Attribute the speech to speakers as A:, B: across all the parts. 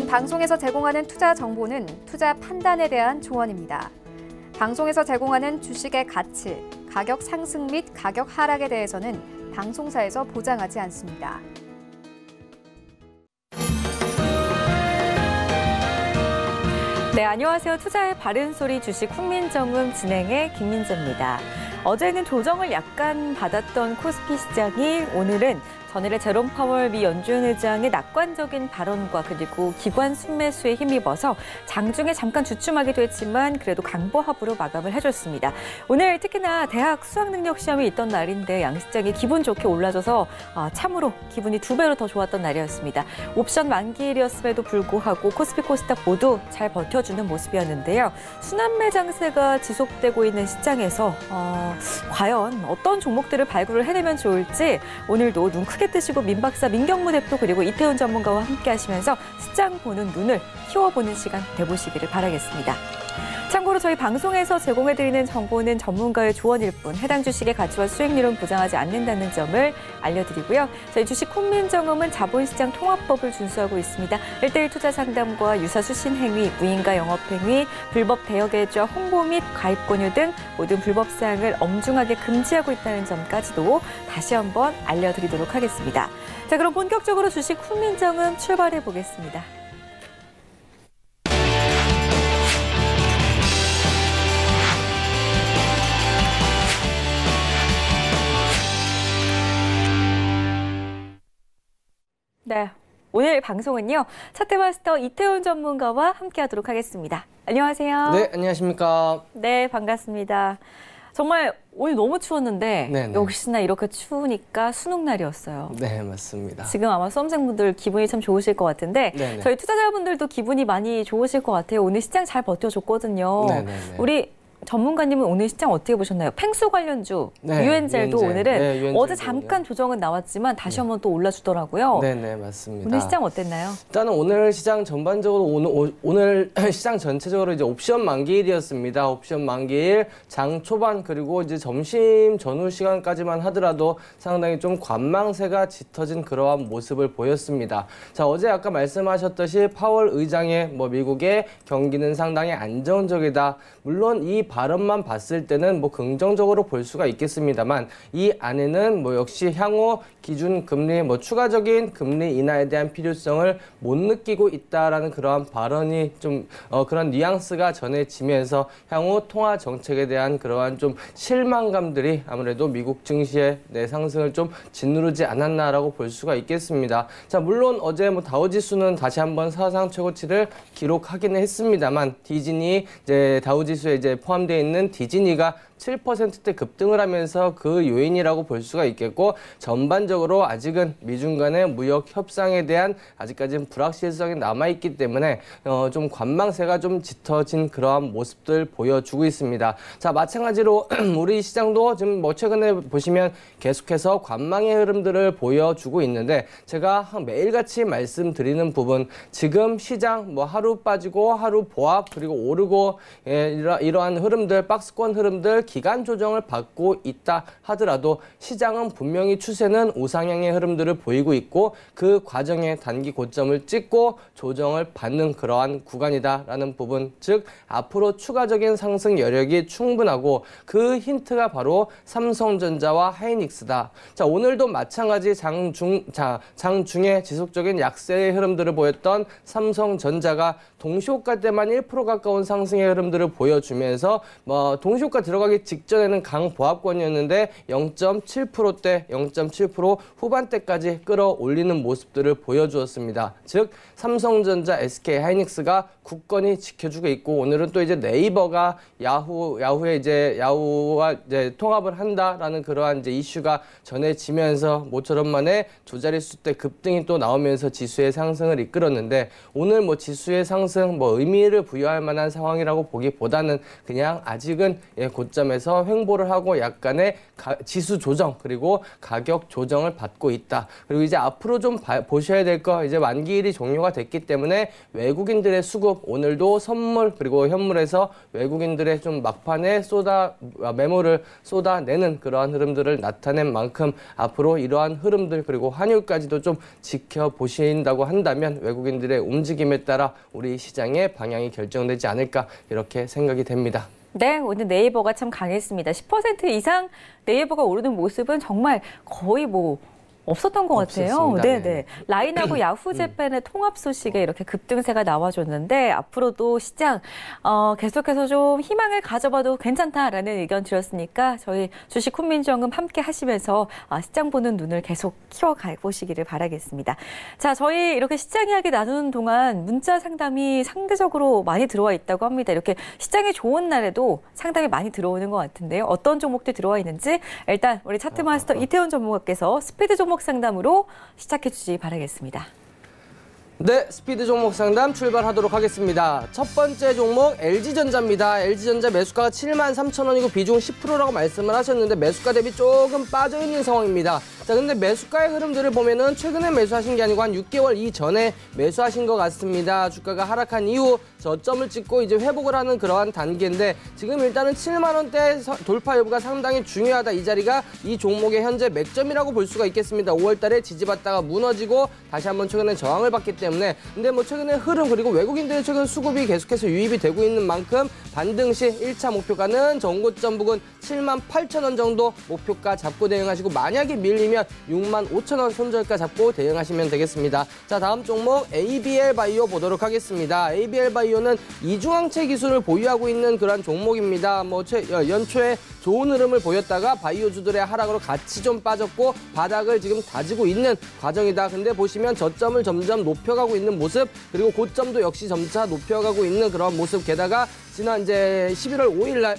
A: 방송에서 제공하는 투자 정보는 투자 판단에 대한 조언입니다. 방송에서 제공하는 주식의 가치, 가격 상승 및 가격 하락에 대해서는 방송사에서 보장하지 않습니다.
B: 네, 안녕하세요. 투자의 바른 소리 주식 훈민정음 진행의 김민재입니다. 어제는 조정을 약간 받았던 코스피 시장이 오늘은 전일의 제롬 파월 미 연준 의장의 낙관적인 발언과 그리고 기관 순매수에 힘입어서 장중에 잠깐 주춤하기도 했지만 그래도 강보합으로 마감을 해줬습니다. 오늘 특히나 대학 수학능력 시험이 있던 날인데 양시장이 기분 좋게 올라줘서 참으로 기분이 2배로 더 좋았던 날이었습니다. 옵션 만기일이었음에도 불구하고 코스피 코스닥 모두 잘 버텨주는 모습이었는데요. 순환매 장세가 지속되고 있는 시장에서 과연 어떤 종목들을 발굴을 해내면 좋을지 오늘도 눈 크게 뜨시고 민박사 민경무 대표 그리고 이태훈 전문가와 함께 하시면서 시장 보는 눈을 키워보는 시간 되보시기를 바라겠습니다. 참고로 저희 방송에서 제공해드리는 정보는 전문가의 조언일 뿐 해당 주식의 가치와 수익률은 보장하지 않는다는 점을 알려드리고요. 저희 주식 훈민정음은 자본시장 통합법을 준수하고 있습니다. 1:1 투자 상담과 유사 수신 행위, 무인가 영업행위, 불법 대여 계좌 홍보 및 가입 권유 등 모든 불법 사항을 엄중하게 금지하고 있다는 점까지도 다시 한번 알려드리도록 하겠습니다. 자, 그럼 본격적으로 주식 훈민정음 출발해 보겠습니다. 네, 오늘 방송은요. 차트마스터 이태훈 전문가와 함께하도록 하겠습니다. 안녕하세요.
C: 네, 안녕하십니까.
B: 네, 반갑습니다. 정말 오늘 너무 추웠는데
C: 네네.
B: 역시나 이렇게 추우니까 수능 날이었어요.
C: 네, 맞습니다.
B: 지금 아마 수험생분들 기분이 참 좋으실 것 같은데
C: 네네.
B: 저희 투자자분들도 기분이 많이 좋으실 것 같아요. 오늘 시장 잘 버텨줬거든요.
C: 네네네.
B: 우리 전문가님은 오늘 시장 어떻게 보셨나요? 팽수 관련주,
C: 네,
B: 유엔젤도
C: 유엔젤.
B: 오늘은
C: 네, 유엔젤도
B: 어제 잠깐 조정은 나왔지만 다시 한번 또 올라주더라고요.
C: 네네, 맞습니다.
B: 오늘 시장 어땠나요?
C: 일단은 오늘 시장 전반적으로 오늘 시장 전체적으로 이제 옵션 만기일이었습니다. 옵션 만기일 장 초반 그리고 이제 점심 전후 시간까지만 하더라도 상당히 좀 관망세가 짙어진 그러한 모습을 보였습니다. 자, 어제 아까 말씀하셨듯이 파월 의장의 미국의 경기는 상당히 안정적이다. 물론 이 발언만 봤을 때는 긍정적으로 볼 수가 있겠습니다만 이 안에는 역시 향후 기준 금리 추가적인 금리 인하에 대한 필요성을 못 느끼고 있다라는 그러한 발언이 좀 그런 뉘앙스가 전해지면서 향후 통화 정책에 대한 그러한 좀 실망감들이 아무래도 미국 증시의 상승을 좀 짓누르지 않았나라고 볼 수가 있겠습니다. 자, 물론 어제 다우지수는 다시 한번 사상 최고치를 기록하기는 했습니다만 디즈니 이제 다우지수에 이제 포함되어 있는 디즈니가 7%대 급등을 하면서 그 요인이라고 볼 수가 있겠고 전반적으로 아직은 미중 간의 무역 협상에 대한 아직까지는 불확실성이 남아있기 때문에 좀 관망세가 좀 짙어진 그러한 모습들 보여주고 있습니다. 자, 마찬가지로 우리 시장도 지금 최근에 보시면 계속해서 관망의 흐름들을 보여주고 있는데 제가 매일같이 말씀드리는 부분 지금 시장 하루 빠지고 하루 보합 그리고 오르고 이러한 흐름들 박스권 흐름들 기간 조정을 받고 있다 하더라도 시장은 분명히 추세는 우상향의 흐름들을 보이고 있고 그 과정에 단기 고점을 찍고 조정을 받는 그러한 구간이다라는 부분, 즉 앞으로 추가적인 상승 여력이 충분하고 그 힌트가 바로 삼성전자와 하이닉스다. 자, 오늘도 마찬가지 장중에 지속적인 약세의 흐름들을 보였던 삼성전자가 동시호가 때만 1% 가까운 상승의 흐름들을 보여주면서 동시호가 들어가기 직전에는 강보합권이었는데 0.7%대 0.7% 후반대까지 끌어올리는 모습들을 보여주었습니다. 즉 삼성전자, SK 하이닉스가 굳건히 지켜주고 있고 오늘은 또 이제 네이버가 야후와 이제 통합을 한다라는 그러한 이제 이슈가 전해지면서 모처럼 만에 두 자릿수 대 급등이 또 나오면서 지수의 상승을 이끌었는데 오늘 지수의 상승 의미를 부여할 만한 상황이라고 보기보다는 그냥 마냥 아직은 고점에서 횡보를 하고 약간의 지수 조정 그리고 가격 조정을 받고 있다. 그리고 이제 앞으로 좀 보셔야 될 거 이제 만기일이 종료가 됐기 때문에 외국인들의 수급 오늘도 선물 그리고 현물에서 외국인들의 좀 막판에 매물을 쏟아내는 그러한 흐름들을 나타낸 만큼 앞으로 이러한 흐름들 그리고 환율까지도 좀 지켜보신다고 한다면 외국인들의 움직임에 따라 우리 시장의 방향이 결정되지 않을까 이렇게 생각이 됩니다.
B: 네, 오늘 네이버가 참 강했습니다. 10% 이상 네이버가 오르는 모습은 정말 거의 없었던 것 같아요. 네네. 라인하고 야후재팬의 통합 소식에 이렇게 급등세가 나와줬는데 앞으로도 시장 계속해서 좀 희망을 가져봐도 괜찮다라는 의견 드렸으니까 저희 주식 훈민정음 함께 하시면서 시장 보는 눈을 계속 키워가보시기를 바라겠습니다. 자, 저희 이렇게 시장 이야기 나누는 동안 문자 상담이 상대적으로 많이 들어와 있다고 합니다. 이렇게 시장이 좋은 날에도 상담이 많이 들어오는 것 같은데요. 어떤 종목들 들어와 있는지 일단 우리 차트마스터 이태원 전문가께서 스피드 종목 상담으로 시작해 주시기 바라겠습니다.
C: 네, 스피드 종목 상담 출발하도록 하겠습니다. 첫 번째 종목 LG전자입니다. LG전자 매수가가 73,000원이고 비중 10%라고 말씀을 하셨는데 매수가 대비 조금 빠져있는 상황입니다. 자, 근데 매수가의 흐름들을 보면은 최근에 매수하신 게 아니고 한 6개월 이전에 매수하신 것 같습니다. 주가가 하락한 이후 저점을 찍고 이제 회복을 하는 그러한 단계인데 지금 일단은 7만 원대 돌파 여부가 상당히 중요하다. 이 자리가 이 종목의 현재 맥점이라고 볼 수가 있겠습니다. 5월 달에 지지받다가 무너지고 다시 한번 최근에 저항을 받기 때문에 근데 최근에 흐름 그리고 외국인들의 최근 수급이 계속해서 유입이 되고 있는 만큼 반등 시 1차 목표가는 전고점 부근 78,000원 정도 목표가 잡고 대응하시고 만약에 밀리면 65,000원 손절가 잡고 대응하시면 되겠습니다. 자, 다음 종목 ABL 바이오 보도록 하겠습니다. ABL 바이오는 이중항체 기술을 보유하고 있는 그런 종목입니다. 연초에 좋은 흐름을 보였다가 바이오주들의 하락으로 같이 좀 빠졌고 바닥을 지금 다지고 있는 과정이다. 근데 보시면 저점을 점점 높여가고 있는 모습 그리고 고점도 역시 점차 높여가고 있는 그런 모습 게다가 지난 이제 11월 5일 날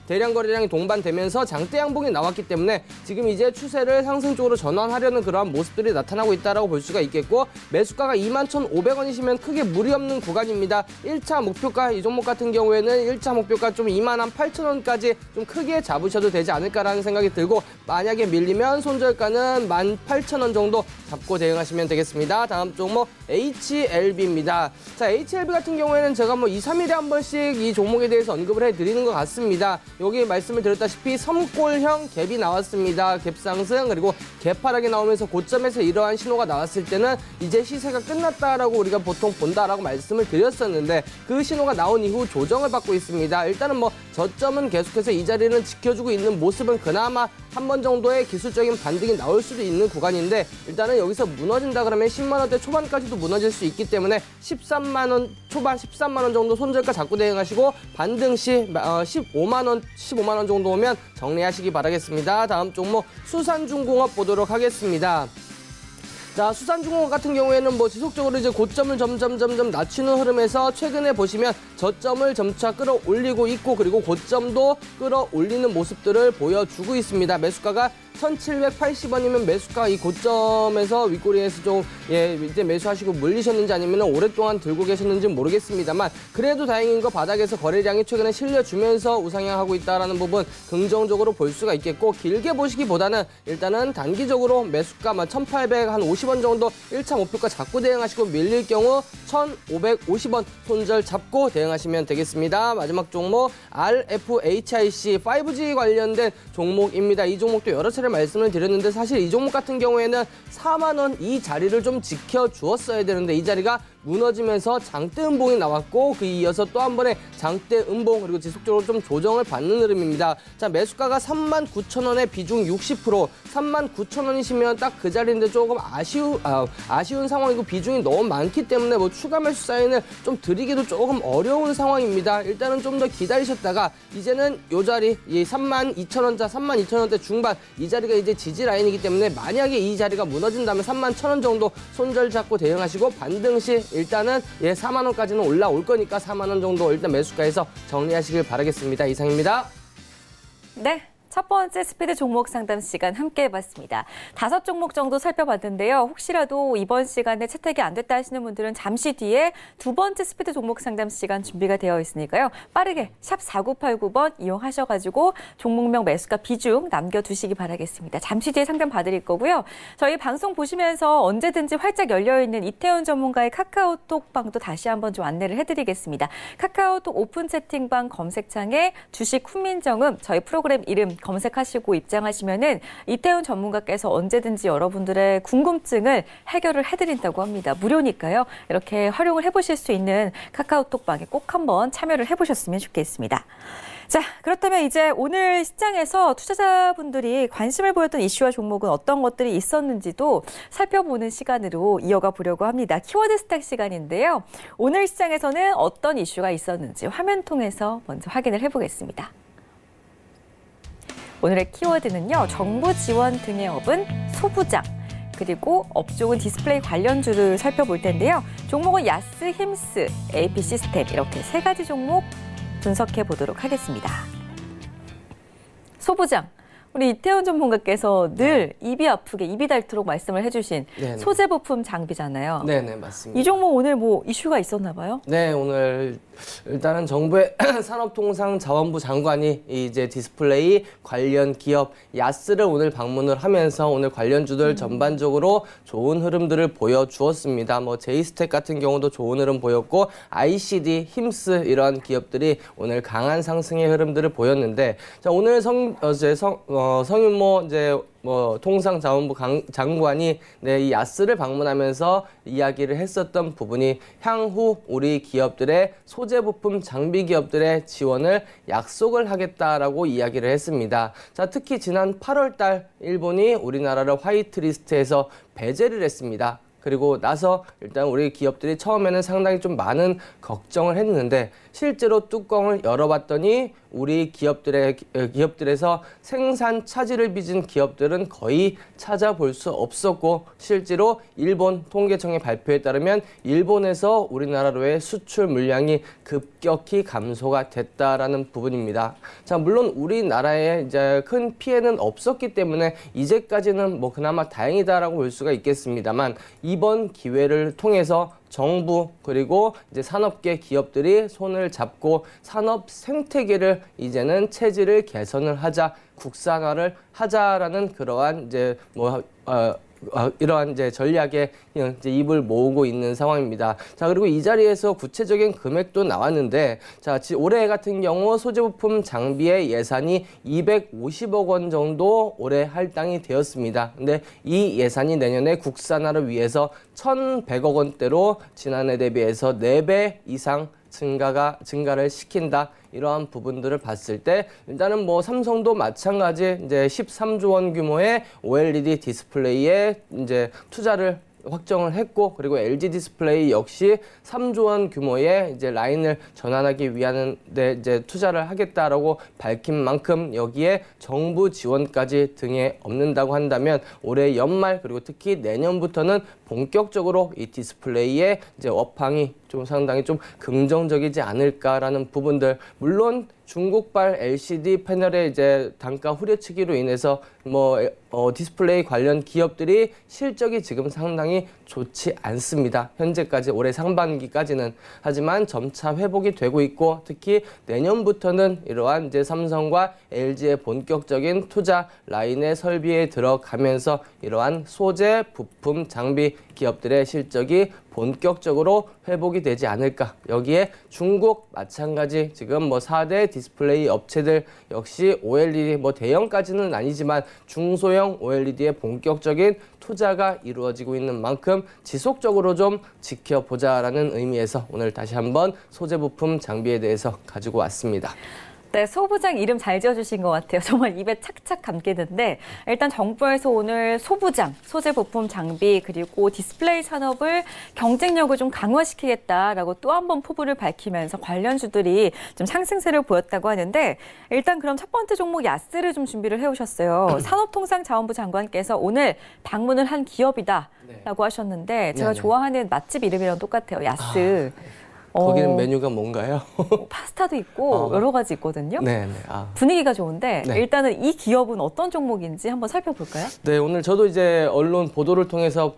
C: 대량 거래량이 동반되면서 장대 양봉이 나왔기 때문에 지금 이제 추세를 상승 쪽으로 전환하려는 그러한 모습들이 나타나고 있다라고 볼 수가 있겠고 매수가가 21,500원이시면 크게 무리 없는 구간입니다. 1차 목표가 이 종목 같은 경우에는 1차 목표가 좀 28,000원까지 좀 크게 잡으셔도 되지 않을까라는 생각이 들고 만약에 밀리면 손절가는 18,000원 정도 잡고 대응하시면 되겠습니다. 다음 종목 HLB입니다. 자, HLB 같은 경우에는 제가 2, 3일에 한 번씩 이 종목에 대해서 언급을 해드리는 것 같습니다. 여기 말씀을 드렸다시피 섬골형 갭이 나왔습니다. 갭 상승 그리고 갭 하락이 나오면서 고점에서 이러한 신호가 나왔을 때는 이제 시세가 끝났다라고 우리가 보통 본다라고 말씀을 드렸었는데 그 신호가 나온 이후 조정을 받고 있습니다. 일단은 저점은 계속해서 이 자리는 지켜주고 있는 모습은 그나마 한 번 정도의 기술적인 반등이 나올 수도 있는 구간인데 일단은 여기서 무너진다 그러면 10만 원대 초반까지도 무너질 수 있기 때문에 13만 원 초반 13만 원 정도 손절가 잡고 대응하시고 반등 시 15만 원 정도 오면 정리하시기 바라겠습니다. 다음 종목 수산중공업 보도록 하겠습니다. 자, 수산중공업 같은 경우에는 지속적으로 이제 고점을 점점 낮추는 흐름에서 최근에 보시면 저점을 점차 끌어올리고 있고 그리고 고점도 끌어올리는 모습들을 보여주고 있습니다. 매수가가 1,780원이면 매수가 이 고점에서 윗꼬리에서 좀 이제 매수하시고 물리셨는지 아니면 오랫동안 들고 계셨는지 모르겠습니다만 그래도 다행인 거 바닥에서 거래량이 최근에 실려주면서 우상향하고 있다는 부분 긍정적으로 볼 수가 있겠고 길게 보시기보다는 일단은 단기적으로 매수가 1,850원 정도 1차 목표가 잡고 대응하시고 밀릴 경우 1,550원 손절 잡고 대응하시면 되겠습니다. 마지막 종목 RFHIC 5G 관련된 종목입니다. 이 종목도 여러 차례 말씀을 드렸는데 사실 이 종목 같은 경우에는 4만 원 이 자리를 좀 지켜주었어야 되는데 이 자리가 무너지면서 장대 음봉이 나왔고 그 이어서 또 한 번의 장대 음봉 그리고 지속적으로 좀 조정을 받는 흐름입니다. 자, 매수가가 39,000원에 비중 60% 39,000원이시면 딱 그 자리인데 조금 아쉬운 상황이고 비중이 너무 많기 때문에 추가 매수 사인을 좀 드리기도 조금 어려운 상황입니다. 일단은 좀 더 기다리셨다가 이제는 이 자리 32,000원대 중반 이 자리가 이제 지지 라인이기 때문에 만약에 이 자리가 무너진다면 31,000원 정도 손절 잡고 대응하시고 반등 시 일단은 4만 원까지는 올라올 거니까 4만 원 정도 일단 매수가에서 정리하시길 바라겠습니다. 이상입니다.
B: 네. 첫 번째 스피드 종목 상담 시간 함께 해봤습니다. 5종목 정도 살펴봤는데요. 혹시라도 이번 시간에 채택이 안 됐다 하시는 분들은 잠시 뒤에 두 번째 스피드 종목 상담 시간 준비가 되어 있으니까요. 빠르게 샵 4989번 이용하셔가지고 종목명 매수가 비중 남겨두시기 바라겠습니다. 잠시 뒤에 상담 봐드릴 거고요. 저희 방송 보시면서 언제든지 활짝 열려있는 이태훈 전문가의 카카오톡 방도 다시 한번 좀 안내를 해드리겠습니다. 카카오톡 오픈 채팅방 검색창에 주식 훈민정음 저희 프로그램 이름 검색하시고 입장하시면은 이태훈 전문가께서 언제든지 여러분들의 궁금증을 해결을 해드린다고 합니다. 무료니까요. 이렇게 활용을 해보실 수 있는 카카오톡방에 꼭 한번 참여를 해보셨으면 좋겠습니다. 자, 그렇다면 이제 오늘 시장에서 투자자분들이 관심을 보였던 이슈와 종목은 어떤 것들이 있었는지도 살펴보는 시간으로 이어가 보려고 합니다. 키워드 스탁 시간인데요. 오늘 시장에서는 어떤 이슈가 있었는지 화면 통해서 먼저 확인을 해보겠습니다. 오늘의 키워드는요. 정부 지원 등의 업은 소부장. 그리고 업종은 디스플레이 관련주를 살펴볼 텐데요. 종목은 야스, 힘스, AP 시스템 이렇게 세 가지 종목 분석해 보도록 하겠습니다. 소부장. 우리 이태훈 전문가께서 늘 입이 아프게 입이 닳도록 말씀을 해주신
C: 네네.
B: 소재 부품 장비잖아요.
C: 네네, 맞습니다.
B: 이 종목 오늘 뭐 이슈가 있었나 봐요?
C: 네, 오늘 일단은 정부의 산업통상자원부 장관이 이제 디스플레이 관련 기업 야스를 오늘 방문을 하면서 오늘 관련주들 전반적으로 좋은 흐름들을 보여주었습니다. 뭐 제이스텍 같은 경우도 좋은 흐름 보였고 ICD, 힘스 이런 기업들이 오늘 강한 상승의 흐름들을 보였는데 자, 오늘 성윤모 통상자원부 장관이 이 야스를 방문하면서 이야기를 했었던 부분이 향후 우리 기업들의 소재 부품 장비 기업들의 지원을 약속을 하겠다라고 이야기를 했습니다. 자, 특히 지난 8월 달 일본이 우리나라를 화이트리스트에서 배제를 했습니다. 그리고 나서 일단 우리 기업들이 처음에는 상당히 좀 많은 걱정을 했는데 실제로 뚜껑을 열어봤더니 우리 기업들에서 생산 차질을 빚은 기업들은 거의 찾아볼 수 없었고 실제로 일본 통계청의 발표에 따르면 일본에서 우리나라로의 수출 물량이 급격히 감소가 됐다라는 부분입니다. 자, 물론 우리나라에 이제 큰 피해는 없었기 때문에 이제까지는 뭐 그나마 다행이다라고 볼 수가 있겠습니다만 이번 기회를 통해서 정부 그리고 이제 산업계 기업들이 손을 잡고 산업 생태계를 이제는 체질을 개선을 하자, 국산화를 하자라는 그러한 이제 이러한 이제 전략에 이제 입을 모으고 있는 상황입니다. 자, 그리고 이 자리에서 구체적인 금액도 나왔는데, 자, 올해 같은 경우 소재부품 장비의 예산이 250억 원 정도 올해 할당이 되었습니다. 근데 이 예산이 내년에 국산화를 위해서 1,100억 원대로 지난해 대비해서 4배 이상 증가를 시킨다. 이러한 부분들을 봤을 때 일단은 뭐 삼성도 마찬가지 이제 13조 원 규모의 OLED 디스플레이에 이제 투자를 확정을 했고 그리고 LG 디스플레이 역시 3조 원 규모의 이제 라인을 전환하기 위한 데 이제 투자를 하겠다라고 밝힌 만큼 여기에 정부 지원까지 등에 업는다고 한다면 올해 연말 그리고 특히 내년부터는 본격적으로 이 디스플레이의 이제 업황이 좀 상당히 좀 긍정적이지 않을까라는 부분들 물론 중국발 LCD 패널의 이제 단가 후려치기로 인해서 디스플레이 관련 기업들이 실적이 지금 상당히 좋지 않습니다. 현재까지 올해 상반기까지는 하지만 점차 회복이 되고 있고 특히 내년부터는 이러한 이제 삼성과 LG의 본격적인 투자 라인의 설비에 들어가면서 이러한 소재, 부품, 장비 기업들의 실적이 본격적으로 회복이 되지 않을까. 여기에 중국 마찬가지 지금 4대 디스플레이 업체들 역시 OLED 대형까지는 아니지만 중소형 OLED의 본격적인 투자가 이루어지고 있는 만큼 지속적으로 좀 지켜보자라는 의미에서 오늘 다시 한번 소재 부품 장비에 대해서 가지고 왔습니다.
B: 네, 소부장 이름 잘 지어주신 것 같아요. 정말 입에 착착 감기는데 일단 정부에서 오늘 소부장, 소재 부품 장비 그리고 디스플레이 산업을 경쟁력을 좀 강화시키겠다라고 또 한 번 포부를 밝히면서 관련주들이 좀 상승세를 보였다고 하는데 일단 그럼 첫 번째 종목 야스를 좀 준비를 해오셨어요. 산업통상자원부 장관께서 오늘 방문을 한 기업이다라고 하셨는데 제가 좋아하는 맛집 이름이랑 똑같아요. 야스.
C: 거기는 메뉴가 뭔가요?
B: 파스타도 있고 여러 가지 있거든요.
C: 네.
B: 분위기가 좋은데
C: 네.
B: 일단은 이 기업은 어떤 종목인지 한번 살펴볼까요?
C: 네, 오늘 저도 이제 언론 보도를 통해서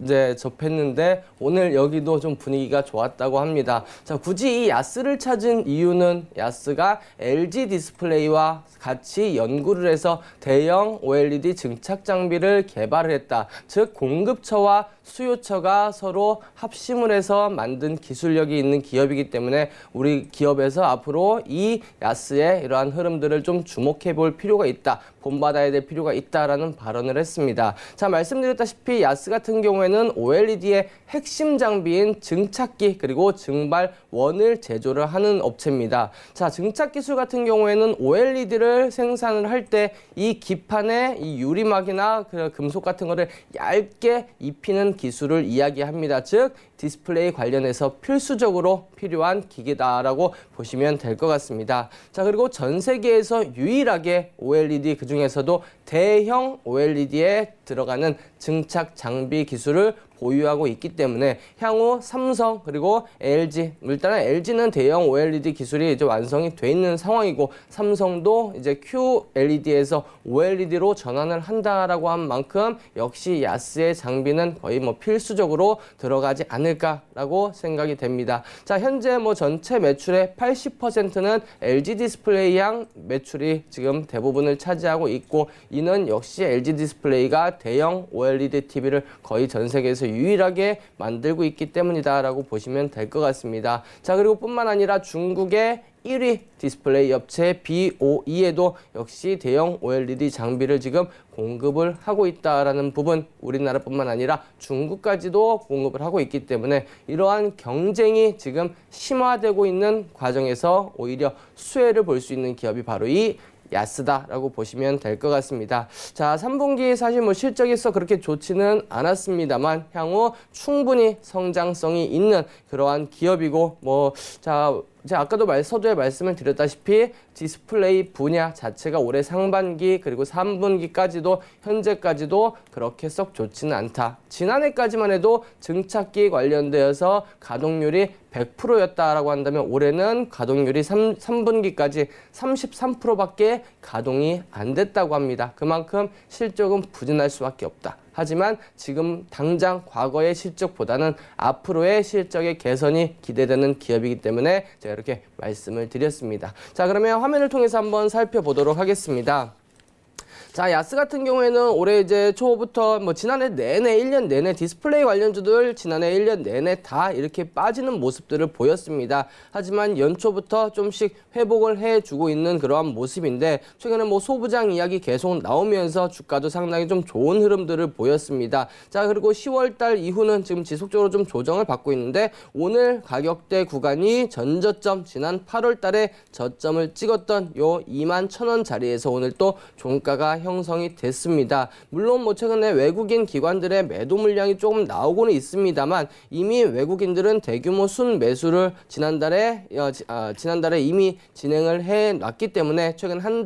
C: 이제 접했는데 오늘 여기도 좀 분위기가 좋았다고 합니다. 자, 굳이 이 야스를 찾은 이유는 야스가 LG 디스플레이와 같이 연구를 해서 대형 OLED 증착 장비를 개발을 했다. 즉 공급처와 수요처가 서로 합심을 해서 만든 기술력이 있는 기업이기 때문에 우리 기업에서 앞으로 이 야스의 이러한 흐름들을 좀 주목해 볼 필요가 있다. 본받아야 될 필요가 있다라는 발언을 했습니다. 자, 말씀드렸다시피 야스 같은 경우에는 OLED의 핵심 장비인 증착기 그리고 증발원을 제조를 하는 업체입니다. 자, 증착 기술 같은 경우에는 OLED를 생산을 할 때 이 기판에 이 유리막이나 그 금속 같은 거를 얇게 입히는 기술을 이야기합니다. 즉 디스플레이 관련해서 필수적으로 필요한 기기다라고 보시면 될 것 같습니다. 자, 그리고 전 세계에서 유일하게 OLED 그중에서도 대형 OLED에 들어가는 증착 장비 기술을 보유하고 있기 때문에 향후 삼성 그리고 LG, 일단은 LG는 대형 OLED 기술이 이제 완성이 돼 있는 상황이고 삼성도 이제 QLED에서 OLED로 전환을 한다라고 한 만큼 역시 야스의 장비는 거의 뭐 필수적으로 들어가지 않을까라고 생각이 됩니다. 자, 현재 뭐 전체 매출의 80%는 LG 디스플레이 향 매출이 지금 대부분을 차지하고 있고 이는 역시 LG 디스플레이가 대형 OLED TV를 거의 전 세계에서 유일하게 만들고 있기 때문이다라고 보시면 될 것 같습니다. 자, 그리고 뿐만 아니라 중국의 1위 디스플레이 업체 BOE에도 역시 대형 OLED 장비를 지금 공급을 하고 있다라는 부분, 우리나라뿐만 아니라 중국까지도 공급을 하고 있기 때문에 이러한 경쟁이 지금 심화되고 있는 과정에서 오히려 수혜를 볼 수 있는 기업이 바로 이 야스다라고 보시면 될 것 같습니다. 자, 3분기 사실 뭐 실적에서 그렇게 좋지는 않았습니다만 향후 충분히 성장성이 있는 그러한 기업이고 제가 아까도 서두에 말씀을 드렸다시피 디스플레이 분야 자체가 올해 상반기 그리고 3분기까지도 현재까지도 그렇게 썩 좋지는 않다. 지난해까지만 해도 증착기 관련되어서 가동률이 100%였다라고 한다면 올해는 가동률이 3분기까지 33%밖에 가동이 안 됐다고 합니다. 그만큼 실적은 부진할 수밖에 없다. 하지만 지금 당장 과거의 실적보다는 앞으로의 실적의 개선이 기대되는 기업이기 때문에 제가 이렇게 말씀을 드렸습니다. 자, 그러면 화면을 통해서 한번 살펴보도록 하겠습니다. 자, 야스 같은 경우에는 올해 이제 초부터 지난해 내내 1년 내내 디스플레이 관련주들 지난해 1년 내내 다 이렇게 빠지는 모습들을 보였습니다. 하지만 연초부터 좀씩 회복을 해주고 있는 그러한 모습인데 최근에 소부장 이야기 계속 나오면서 주가도 상당히 좀 좋은 흐름들을 보였습니다. 자, 그리고 10월달 이후는 지금 지속적으로 좀 조정을 받고 있는데 오늘 가격대 구간이 전저점 지난 8월달에 저점을 찍었던 요 21,000원 자리에서 오늘 또 종가가 형성이 됐습니다. 물론 최근에 외국인 기관들의 매도 물량이 조금 나오고는 있습니다만 이미 외국인들은 대규모 순매수를 지난달에 이미 진행을 해놨기 때문에 최근 한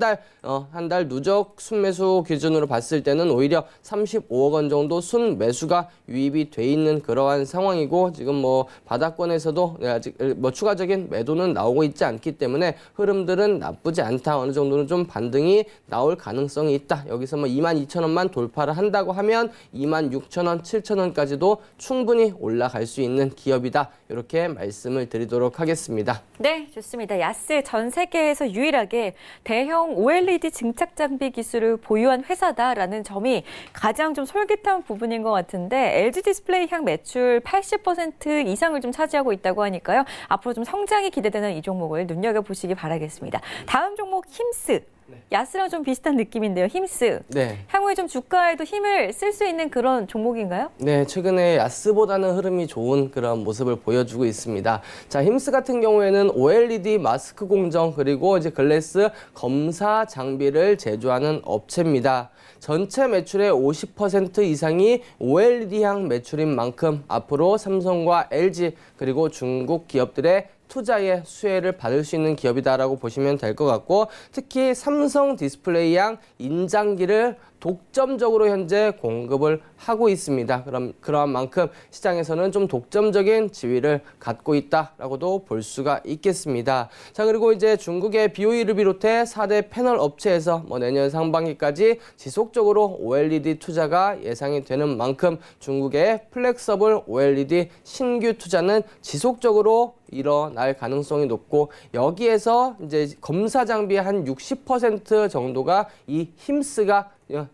C: 달 누적 순매수 기준으로 봤을 때는 오히려 35억 원 정도 순매수가 유입이 돼 있는 그러한 상황이고 지금 바닥권에서도 아직 추가적인 매도는 나오고 있지 않기 때문에 흐름들은 나쁘지 않다. 어느 정도는 좀 반등이 나올 가능성이 있다. 여기서 22,000원만 돌파를 한다고 하면 26,000원, 7,000원까지도 충분히 올라갈 수 있는 기업이다. 이렇게 말씀을 드리도록 하겠습니다.
B: 네, 좋습니다. 야스 전 세계에서 유일하게 대형 OLED 증착 장비 기술을 보유한 회사다라는 점이 가장 좀 솔깃한 부분인 것 같은데 LG 디스플레이 향 매출 80% 이상을 좀 차지하고 있다고 하니까요. 앞으로 좀 성장이 기대되는 이 종목을 눈여겨보시기 바라겠습니다. 다음 종목 힘스. 야스랑 좀 비슷한 느낌인데요. 힘스.
C: 네.
B: 향후에 좀 주가에도 힘을 쓸 수 있는 그런 종목인가요?
C: 네, 최근에 야스보다는 흐름이 좋은 그런 모습을 보여주고 있습니다. 자, 힘스 같은 경우에는 OLED 마스크 공정 그리고 이제 글래스 검사 장비를 제조하는 업체입니다. 전체 매출의 50% 이상이 OLED향 매출인 만큼 앞으로 삼성과 LG 그리고 중국 기업들의 투자의 수혜를 받을 수 있는 기업이다라고 보시면 될 것 같고 특히 삼성 디스플레이향 인장기를 독점적으로 현재 공급을 하고 있습니다. 그러한 만큼 시장에서는 좀 독점적인 지위를 갖고 있다라고도 볼 수가 있겠습니다. 자, 그리고 이제 중국의 BOE를 비롯해 4대 패널 업체에서 내년 상반기까지 지속적으로 OLED 투자가 예상이 되는 만큼 중국의 플렉서블 OLED 신규 투자는 지속적으로 일어날 가능성이 높고, 여기에서 이제 검사 장비의 한 60% 정도가 이 힘스가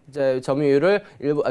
C: 이제 점유율을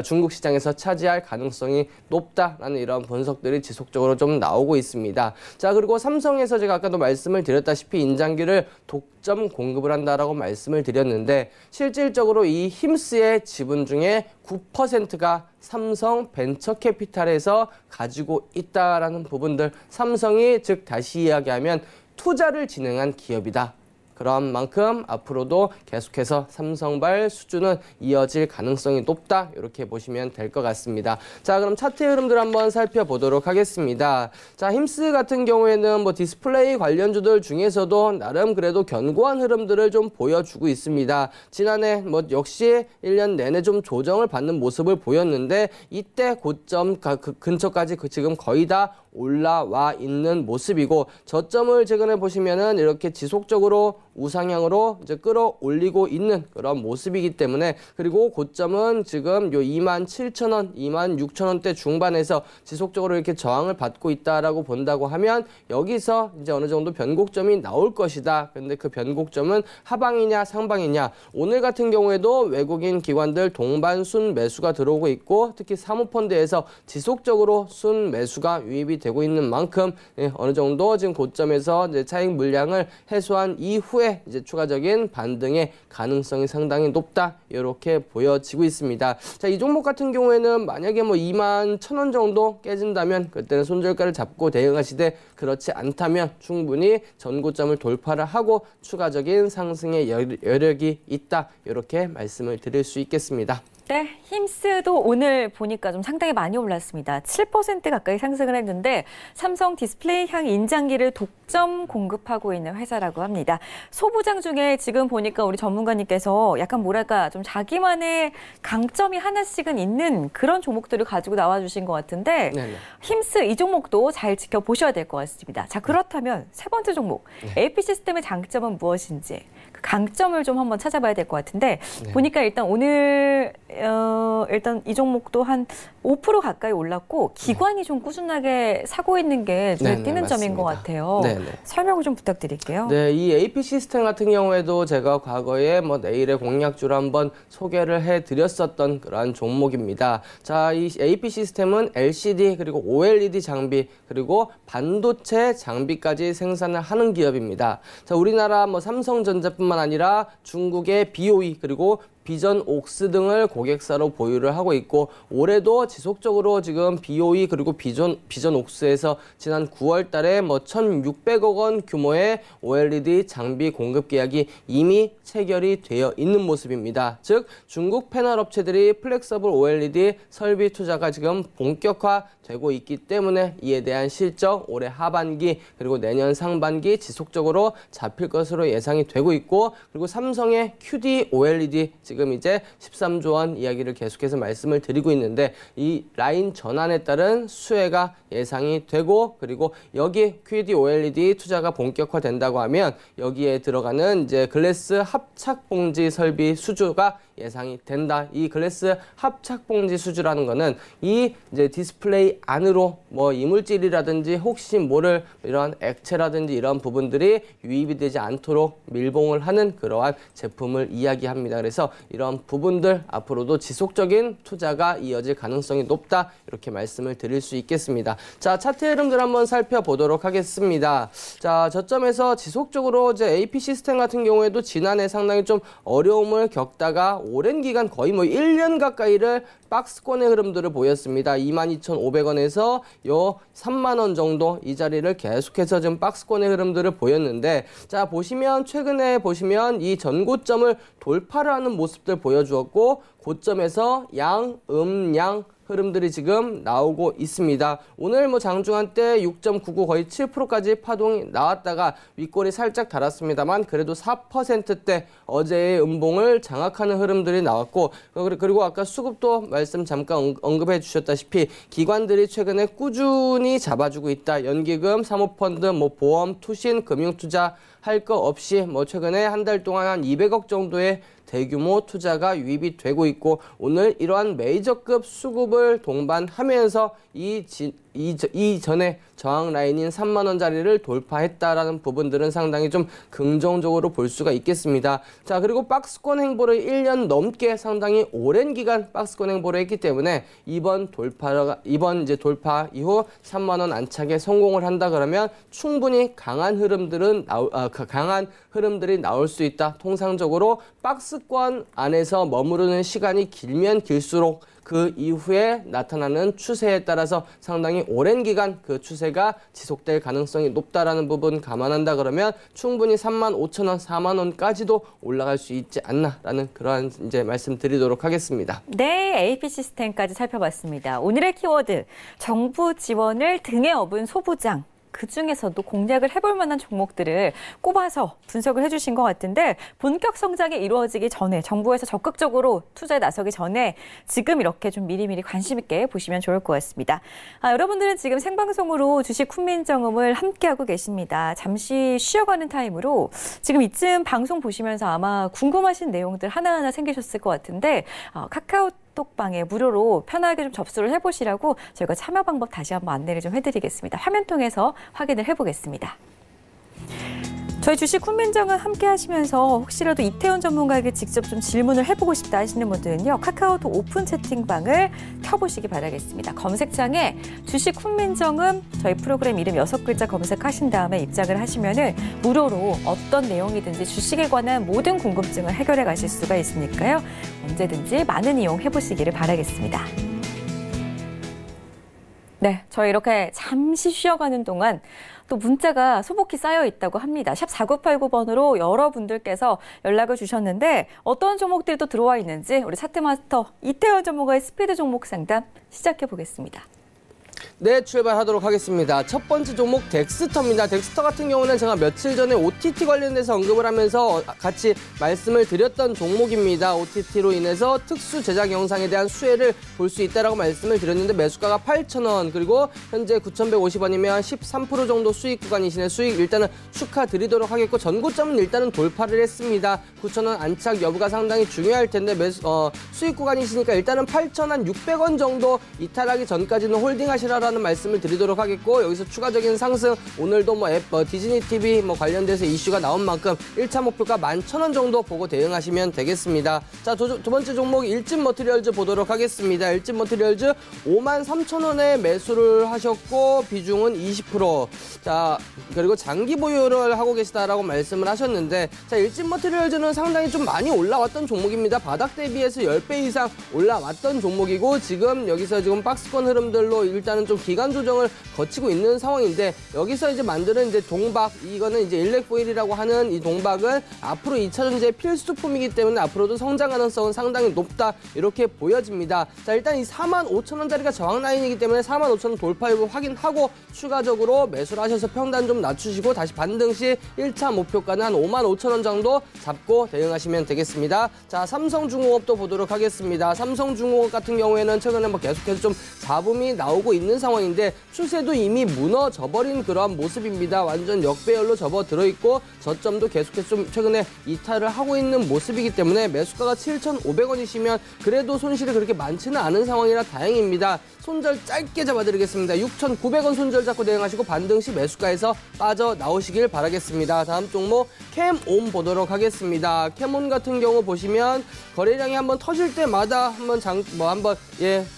C: 중국 시장에서 차지할 가능성이 높다라는 이런 분석들이 지속적으로 좀 나오고 있습니다. 자, 그리고 삼성에서 제가 아까도 말씀을 드렸다시피 인장기를 독점 공급을 한다라고 말씀을 드렸는데, 실질적으로 이 힘스의 지분 중에 9%가 삼성 벤처캐피탈에서 가지고 있다라는 부분들, 삼성이 즉 다시 이야기하면 투자를 진행한 기업이다. 그런 만큼 앞으로도 계속해서 삼성발 수준은 이어질 가능성이 높다, 이렇게 보시면 될 것 같습니다. 자, 그럼 차트의 흐름들 한번 살펴보도록 하겠습니다. 자, 힘스 같은 경우에는 디스플레이 관련주들 중에서도 나름 그래도 견고한 흐름들을 좀 보여주고 있습니다. 지난해 역시 1년 내내 좀 조정을 받는 모습을 보였는데, 이때 고점 근처까지 지금 거의 다 올라와 있는 모습이고, 저점을 최근에 보시면은 이렇게 지속적으로 우상향으로 이제 끌어올리고 있는 그런 모습이기 때문에, 그리고 고점은 지금 요 27,000원, 26,000원대 중반에서 지속적으로 이렇게 저항을 받고 있다라고 본다고 하면, 여기서 이제 어느 정도 변곡점이 나올 것이다. 근데 그 변곡점은 하방이냐 상방이냐. 오늘 같은 경우에도 외국인 기관들 동반 순 매수가 들어오고 있고, 특히 사모펀드에서 지속적으로 순 매수가 유입이 되고 있는 만큼 어느 정도 지금 고점에서 이제 차익 물량을 해소한 이후에 이제 추가적인 반등의 가능성이 상당히 높다, 이렇게 보여지고 있습니다. 자, 이 종목 같은 경우에는 만약에 21,000원 정도 깨진다면 그때는 손절가를 잡고 대응하시되, 그렇지 않다면 충분히 전고점을 돌파를 하고 추가적인 상승의 여력이 있다, 이렇게 말씀을 드릴 수 있겠습니다.
B: 네, 힘스도 오늘 보니까 좀 상당히 많이 올랐습니다. 7% 가까이 상승을 했는데, 삼성 디스플레이향 인장기를 독점 공급하고 있는 회사라고 합니다. 소부장 중에 지금 보니까 우리 전문가님께서 약간 뭐랄까 좀 자기만의 강점이 하나씩은 있는 그런 종목들을 가지고 나와주신 것 같은데, 네네. 힘스 이 종목도 잘 지켜보셔야 될 것 같습니다. 자, 그렇다면 세 번째 종목, AP 시스템의 장점은 무엇인지, 그 강점을 좀 한번 찾아봐야 될 것 같은데, 보니까 일단 오늘 일단 이 종목도 한 5% 가까이 올랐고, 기관이 좀 꾸준하게 사고 있는 게 눈에 띄는 맞습니다. 점인 것 같아요. 네네. 설명을 좀 부탁드릴게요.
C: 네, 이 AP 시스템 같은 경우에도 제가 과거에 내일의 공략주를 한번 소개를 해드렸었던 그러한 종목입니다. 자, 이 AP 시스템은 LCD 그리고 OLED 장비 그리고 반도체 장비까지 생산을 하는 기업입니다. 자, 우리나라 삼성전자뿐만 아니라 중국의 BOE 그리고 비전 옥스 등을 고객사로 보유를 하고 있고, 올해도 지속적으로 지금 BOE 그리고 비전 옥스에서 지난 9월 달에 1,600억 원 규모의 OLED 장비 공급 계약이 이미 체결이 되어 있는 모습입니다. 즉, 중국 패널 업체들이 플렉서블 OLED 설비 투자가 지금 본격화되고 있기 때문에 이에 대한 실적 올해 하반기 그리고 내년 상반기 지속적으로 잡힐 것으로 예상이 되고 있고, 그리고 삼성의 QD OLED 지금 이제 13조 원 이야기를 계속해서 말씀을 드리고 있는데, 이 라인 전환에 따른 수혜가 예상이 되고, 그리고 여기 QD OLED 투자가 본격화된다고 하면 여기에 들어가는 이제 글래스 합착 봉지 설비 수주가 예상이 된다. 이 글래스 합착 봉지 수주라는 거는 이 이제 디스플레이 안으로 이물질이라든지 혹시 모를 이런 액체라든지 이런 부분들이 유입이 되지 않도록 밀봉을 하는 그러한 제품을 이야기합니다. 그래서 이런 부분들 앞으로도 지속적인 투자가 이어질 가능성이 높다, 이렇게 말씀을 드릴 수 있겠습니다. 자, 차트 흐름들 한번 살펴보도록 하겠습니다. 자, 저점에서 지속적으로 이제 AP 시스템 같은 경우에도 지난해 상당히 좀 어려움을 겪다가 오랜 기간 거의 1년 가까이를 박스권의 흐름들을 보였습니다. 22,500원에서 요 3만 원 정도 이 자리를 계속해서 지금 박스권의 흐름들을 보였는데, 자, 최근에 보시면 이 전고점을 돌파를 하는 모습들 보여주었고, 고점에서 양, 양 흐름들이 지금 나오고 있습니다. 오늘 뭐 장중한 때 6.99 거의 7%까지 파동이 나왔다가 윗골이 살짝 달았습니다만 그래도 4%대 어제의 음봉을 장악하는 흐름들이 나왔고, 그리고 아까 수급도 말씀 잠깐 언급해 주셨다시피 기관들이 최근에 꾸준히 잡아주고 있다. 연기금, 사모펀드, 뭐 보험, 투신, 금융투자 할 거 없이 뭐 최근에 한 달 동안 한 200억 정도의 대규모 투자가 유입이 되고 있고, 오늘 이러한 메이저급 수급을 동반하면서 이전에 저항 라인인 3만 원짜리를 돌파했다라는 부분들은 상당히 좀 긍정적으로 볼 수가 있겠습니다. 자, 그리고 박스권 행보를 1년 넘게 상당히 오랜 기간 박스권 행보를 했기 때문에 이번 돌파 이후 3만 원 안착에 성공을 한다 그러면 충분히 강한 흐름들이 나올 수 있다. 통상적으로 박스권 안에서 머무르는 시간이 길면 길수록 그 이후에 나타나는 추세에 따라서 상당히 오랜 기간 그 추세가 지속될 가능성이 높다라는 부분 감안한다 그러면 충분히 35,000원, 4만 원까지도 올라갈 수 있지 않나라는 그러한 이제 말씀드리도록 하겠습니다.
B: 네, AP 시스템까지 살펴봤습니다. 오늘의 키워드, 정부 지원을 등에 업은 소부장. 그중에서도 공략을 해볼 만한 종목들을 꼽아서 분석을 해주신 것 같은데, 본격 성장이 이루어지기 전에, 정부에서 적극적으로 투자에 나서기 전에 지금 이렇게 좀 미리미리 관심 있게 보시면 좋을 것 같습니다. 여러분들은 지금 생방송으로 주식 훈민정음을 함께하고 계십니다. 잠시 쉬어가는 타임으로 지금 이쯤 방송 보시면서 아마 궁금하신 내용들 하나하나 생기셨을 것 같은데, 카카오톡방에 무료로 편하게 좀 접수를 해보시라고 저희가 참여 방법 다시 한번 안내를 좀 해드리겠습니다. 화면 통해서 확인을 해보겠습니다. 저희 주식 훈민정음 함께 하시면서 혹시라도 이태원 전문가에게 직접 좀 질문을 해보고 싶다 하시는 분들은요, 카카오톡 오픈 채팅방을 켜보시기 바라겠습니다. 검색창에 주식 훈민정음 저희 프로그램 이름 6글자 검색하신 다음에 입장을 하시면은 무료로 어떤 내용이든지 주식에 관한 모든 궁금증을 해결해 가실 수가 있으니까요. 언제든지 많은 이용해 보시기를 바라겠습니다. 네, 저희 이렇게 잠시 쉬어가는 동안 또 문자가 소복히 쌓여 있다고 합니다. 샵 4989번으로 여러분들께서 연락을 주셨는데 어떤 종목들이 또 들어와 있는지 우리 차트마스터 이태원 전문가의 스피드 종목 상담 시작해 보겠습니다.
C: 네, 출발하도록 하겠습니다. 첫 번째 종목 덱스터입니다. 덱스터 같은 경우는 제가 며칠 전에 OTT 관련돼서 언급을 하면서 같이 말씀을 드렸던 종목입니다. OTT로 인해서 특수 제작 영상에 대한 수혜를 볼 수 있다라고 말씀을 드렸는데 매수가가 8,000원, 그리고 현재 9,150원이면 13% 정도 수익 구간이시네. 수익 일단은 축하드리도록 하겠고, 전고점은 일단은 돌파를 했습니다. 9,000원 안착 여부가 상당히 중요할 텐데 수익 구간이시니까 일단은 8,600원 정도 이탈하기 전까지는 홀딩하시라라는 말씀을 드리도록 하겠고, 여기서 추가적인 상승, 오늘도 뭐 디즈니 TV 뭐 관련돼서 이슈가 나온 만큼 1차 목표가 11,000원 정도 보고 대응하시면 되겠습니다. 자, 두 번째 종목 일진머티리얼즈 보도록 하겠습니다. 일진머티리얼즈 53,000원에 매수를 하셨고 비중은 20%. 자, 그리고 장기 보유를 하고 계시다라고 말씀을 하셨는데, 자, 일진머티리얼즈는 상당히 좀 많이 올라왔던 종목입니다. 바닥 대비해서 10배 이상 올라왔던 종목이고, 여기서 박스권 흐름들로 일단은 좀 기간 조정을 거치고 있는 상황인데, 여기서 이제 만드는 이제 동박, 이거는 이제 일렉포일이라고 하는 이 동박은 앞으로 2차전지의 필수품이기 때문에 앞으로도 성장 가능성은 상당히 높다, 이렇게 보여집니다. 자, 일단 이 45,000원짜리가 저항 라인이기 때문에 45,000원 돌파 여부 확인하고 추가적으로 매수를 하셔서 평단 좀 낮추시고 다시 반등 시 1차 목표가는 한 55,000원 정도 잡고 대응하시면 되겠습니다. 자, 삼성중공업도 보도록 하겠습니다. 삼성중공업 같은 경우에는 최근에 계속해서 좀 잡음이 나오고 있는 상황인데 추세도 이미 무너져버린 그러한 모습입니다. 완전 역배열로 접어들어 있고 저점도 계속해서 좀 최근에 이탈을 하고 있는 모습이기 때문에 매수가가 7,500원이시면 그래도 손실이 그렇게 많지는 않은 상황이라 다행입니다. 손절 짧게 잡아드리겠습니다. 6,900원 손절 잡고 대응하시고 반등 시 매수가에서 빠져나오시길 바라겠습니다. 다음 종목 캠온 보도록 하겠습니다. 캠온 같은 경우 보시면 거래량이 한번 터질 때마다 한번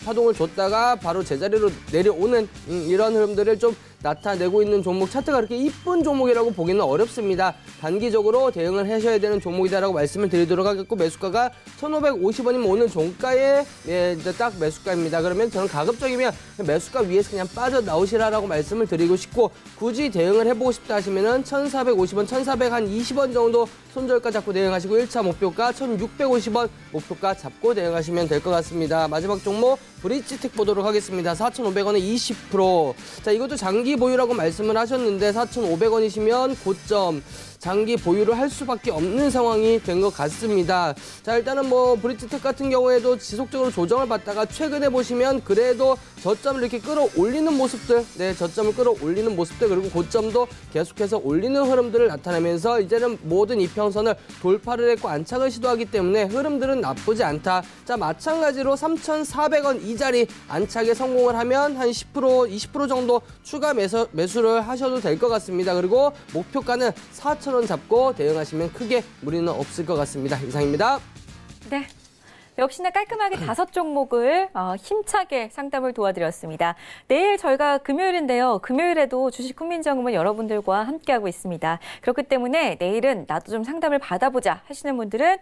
C: 파동을 줬다가 바로 제자리로 내려오는 이런 흐름들을 좀 나타내고 있는 종목, 차트가 그렇게 이쁜 종목이라고 보기는 어렵습니다. 단기적으로 대응을 하셔야 되는 종목이다라고 말씀을 드리도록 하겠고, 매수가가 1,550원이면 오늘 종가에 이제 딱 매수가입니다. 그러면 저는 가급적이면 매수가 위에서 그냥 빠져나오시라라고 말씀을 드리고 싶고, 굳이 대응을 해보고 싶다 하시면은 1,450원, 1,420원 정도 손절가 잡고 대응하시고 1차 목표가 1,650원 목표가 잡고 대응하시면 될 것 같습니다. 마지막 종목 브릿지텍 보도록 하겠습니다. 4,500원에 20%. 자, 이것도 장기 보유라고 말씀을 하셨는데 4,500원이시면 고점. 장기 보유를 할 수밖에 없는 상황이 된 것 같습니다. 자, 일단은 뭐 브릿지텍 같은 경우에도 지속적으로 조정을 받다가 최근에 보시면 그래도 저점을 이렇게 끌어올리는 모습들, 저점을 끌어올리는 모습들, 그리고 고점도 계속해서 올리는 흐름들을 나타내면서 이제는 모든 이평선을 돌파를 했고 안착을 시도하기 때문에 흐름들은 나쁘지 않다. 자, 마찬가지로 3,400원 이 자리 안착에 성공을 하면 한 10%, 20% 정도 추가 매수를 하셔도 될 것 같습니다. 그리고 목표가는 4,000원 잡고 대응하시면 크게 무리는 없을 것 같습니다. 이상입니다.
B: 네. 역시나 깔끔하게 5종목을 힘차게 상담을 도와드렸습니다. 내일 저희가 금요일인데요. 금요일에도 주식 국민정음은 여러분들과 함께하고 있습니다. 그렇기 때문에 내일은 나도 좀 상담을 받아보자 하시는 분들은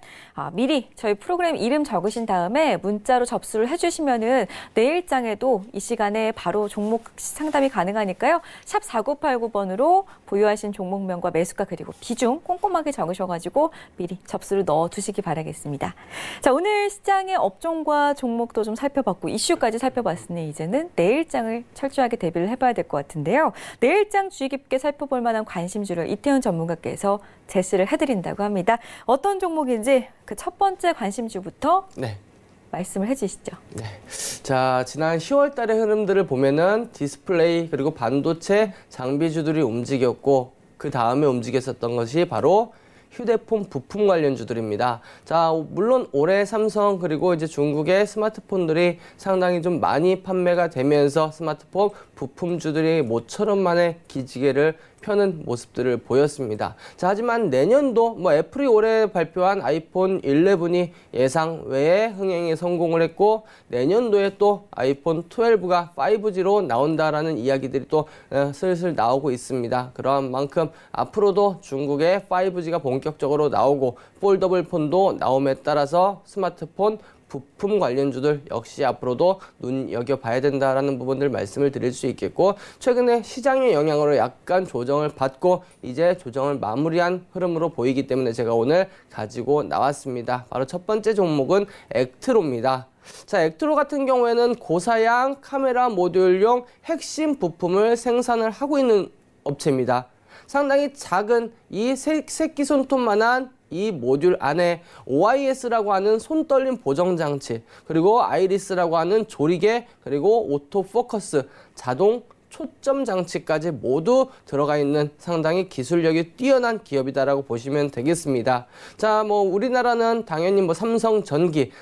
B: 미리 저희 프로그램 이름 적으신 다음에 문자로 접수를 해주시면은 내일장에도 이 시간에 바로 종목 상담이 가능하니까요. 샵 4989번으로 보유하신 종목명과 매수가 그리고 비중 꼼꼼하게 적으셔가지고 미리 접수를 넣어두시기 바라겠습니다. 자, 오늘 시장의 업종과 종목도 좀 살펴봤고 이슈까지 살펴봤으니 이제는 내일장을 철저하게 대비를 해봐야 될 것 같은데요. 내일장 주의 깊게 살펴볼 만한 관심주를 이태훈 전문가께서 제시를 해드린다고 합니다. 어떤 종목인지 그 첫 번째 관심주부터 말씀을 해주시죠.
C: 네. 자, 지난 10월 달의 흐름들을 보면은 디스플레이 그리고 반도체 장비주들이 움직였고 그 다음에 움직였었던 것이 바로 휴대폰 부품 관련주들입니다. 자, 물론 올해 삼성 그리고 이제 중국의 스마트폰들이 상당히 좀 많이 판매가 되면서 스마트폰 부품주들이 모처럼 만에 기지개를 펴는 모습들을 보였습니다. 자, 하지만 내년도 뭐 애플이 올해 발표한 아이폰 11이 예상 외에 흥행에 성공을 했고 내년도에 또 아이폰 12가 5G로 나온다라는 이야기들이 또 슬슬 나오고 있습니다. 그러한 만큼 앞으로도 중국의 5G가 본격적으로 나오고 폴더블 폰도 나옴에 따라서 스마트폰 부품 관련주들 역시 앞으로도 눈여겨봐야 된다라는 부분들 말씀을 드릴 수 있겠고 최근에 시장의 영향으로 약간 조정을 받고 이제 조정을 마무리한 흐름으로 보이기 때문에 제가 오늘 가지고 나왔습니다. 바로 첫 번째 종목은 액트로입니다. 자, 액트로 같은 경우에는 고사양 카메라 모듈용 핵심 부품을 생산을 하고 있는 업체입니다. 상당히 작은 이 새끼 손톱만한 이 모듈 안에 OIS라고 하는 손 떨림 보정 장치, 그리고 아이리스라고 하는 조리개, 그리고 오토포커스, 자동 초점 장치까지 모두 들어가 있는 상당히 기술력이 뛰어난 기업이다라고 보시면 되겠습니다. 자, 뭐 우리나라는 당연히 뭐 삼성전기를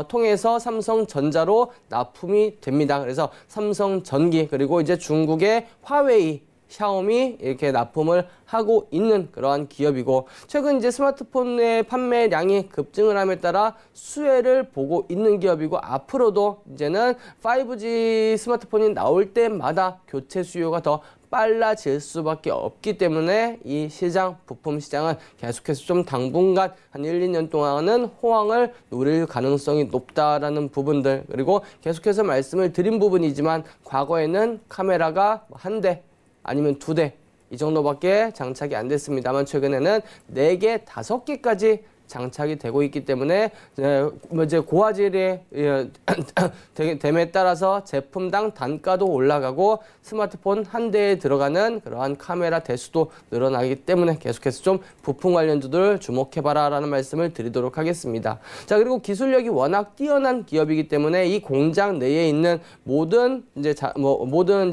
C: 통해서 삼성전자로 납품이 됩니다. 그래서 삼성전기 그리고 이제 중국의 화웨이, 샤오미 이렇게 납품을 하고 있는 그러한 기업이고 최근 이제 스마트폰의 판매량이 급증을 함에 따라 수혜를 보고 있는 기업이고 앞으로도 이제는 5G 스마트폰이 나올 때마다 교체 수요가 더 빨라질 수밖에 없기 때문에 이 시장, 부품 시장은 계속해서 좀 당분간 한 1, 2년 동안은 호황을 누릴 가능성이 높다라는 부분들 그리고 계속해서 말씀을 드린 부분이지만 과거에는 카메라가 한 대 아니면 2대 이 정도밖에 장착이 안 됐습니다만 최근에는 4개, 5개까지 장착이 되고 있기 때문에 이제 고화질의 됨에 따라서 제품당 단가도 올라가고 스마트폰 한 대에 들어가는 그러한 카메라 대수도 늘어나기 때문에 계속해서 좀 부품 관련주들 주목해봐라 라는 말씀을 드리도록 하겠습니다. 자, 그리고 기술력이 워낙 뛰어난 기업이기 때문에 이 공장 내에 있는 모든 이제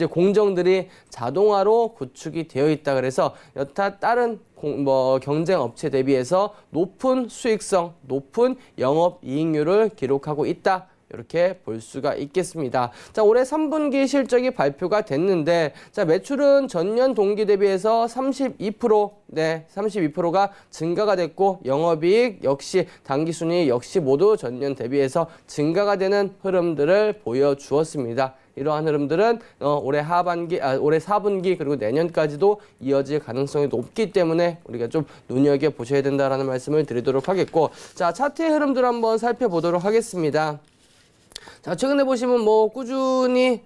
C: 공정들이 자동화로 구축이 되어 있다 그래서 여타 다른 경쟁 업체 대비해서 높은 수익성, 높은 영업 이익률을 기록하고 있다. 이렇게 볼 수가 있겠습니다. 자, 올해 3분기 실적이 발표가 됐는데 자, 매출은 전년 동기 대비해서 32%가 증가가 됐고 영업이익 역시 당기순이익 역시 모두 전년 대비해서 증가가 되는 흐름들을 보여주었습니다. 이러한 흐름들은 올해 4분기 그리고 내년까지도 이어질 가능성이 높기 때문에 우리가 좀 눈여겨보셔야 된다라는 말씀을 드리도록 하겠고 자, 차트의 흐름들 한번 살펴보도록 하겠습니다. 자, 최근에 보시면 뭐 꾸준히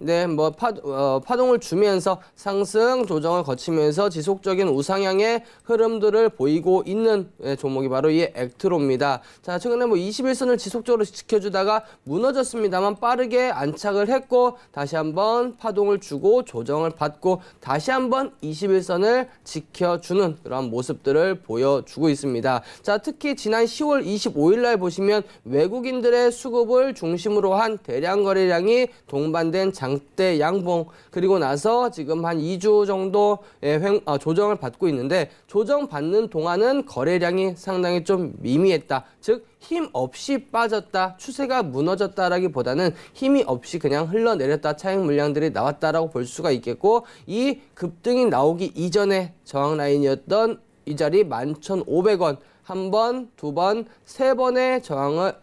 C: 파동을 주면서 상승 조정을 거치면서 지속적인 우상향의 흐름들을 보이고 있는 종목이 바로 이 액트로입니다. 자, 최근에 뭐 21선을 지속적으로 지켜주다가 무너졌습니다만 빠르게 안착을 했고 다시 한번 파동을 주고 조정을 받고 다시 한번 21선을 지켜주는 그런 모습들을 보여주고 있습니다. 자, 특히 지난 10월 25일 날 보시면 외국인들의 수급을 중심으로 한 대량 거래량이 동반된 장대 양봉 그리고 나서 지금 한 2주 정도의 조정을 받고 있는데 조정받는 동안은 거래량이 상당히 좀 미미했다. 즉 힘 없이 빠졌다, 추세가 무너졌다라기보다는 힘이 없이 그냥 흘러내렸다, 차익 물량들이 나왔다라고 볼 수가 있겠고 이 급등이 나오기 이전에 저항 라인이었던 이 자리 11,500원 한 번, 두 번, 세 번의 저항을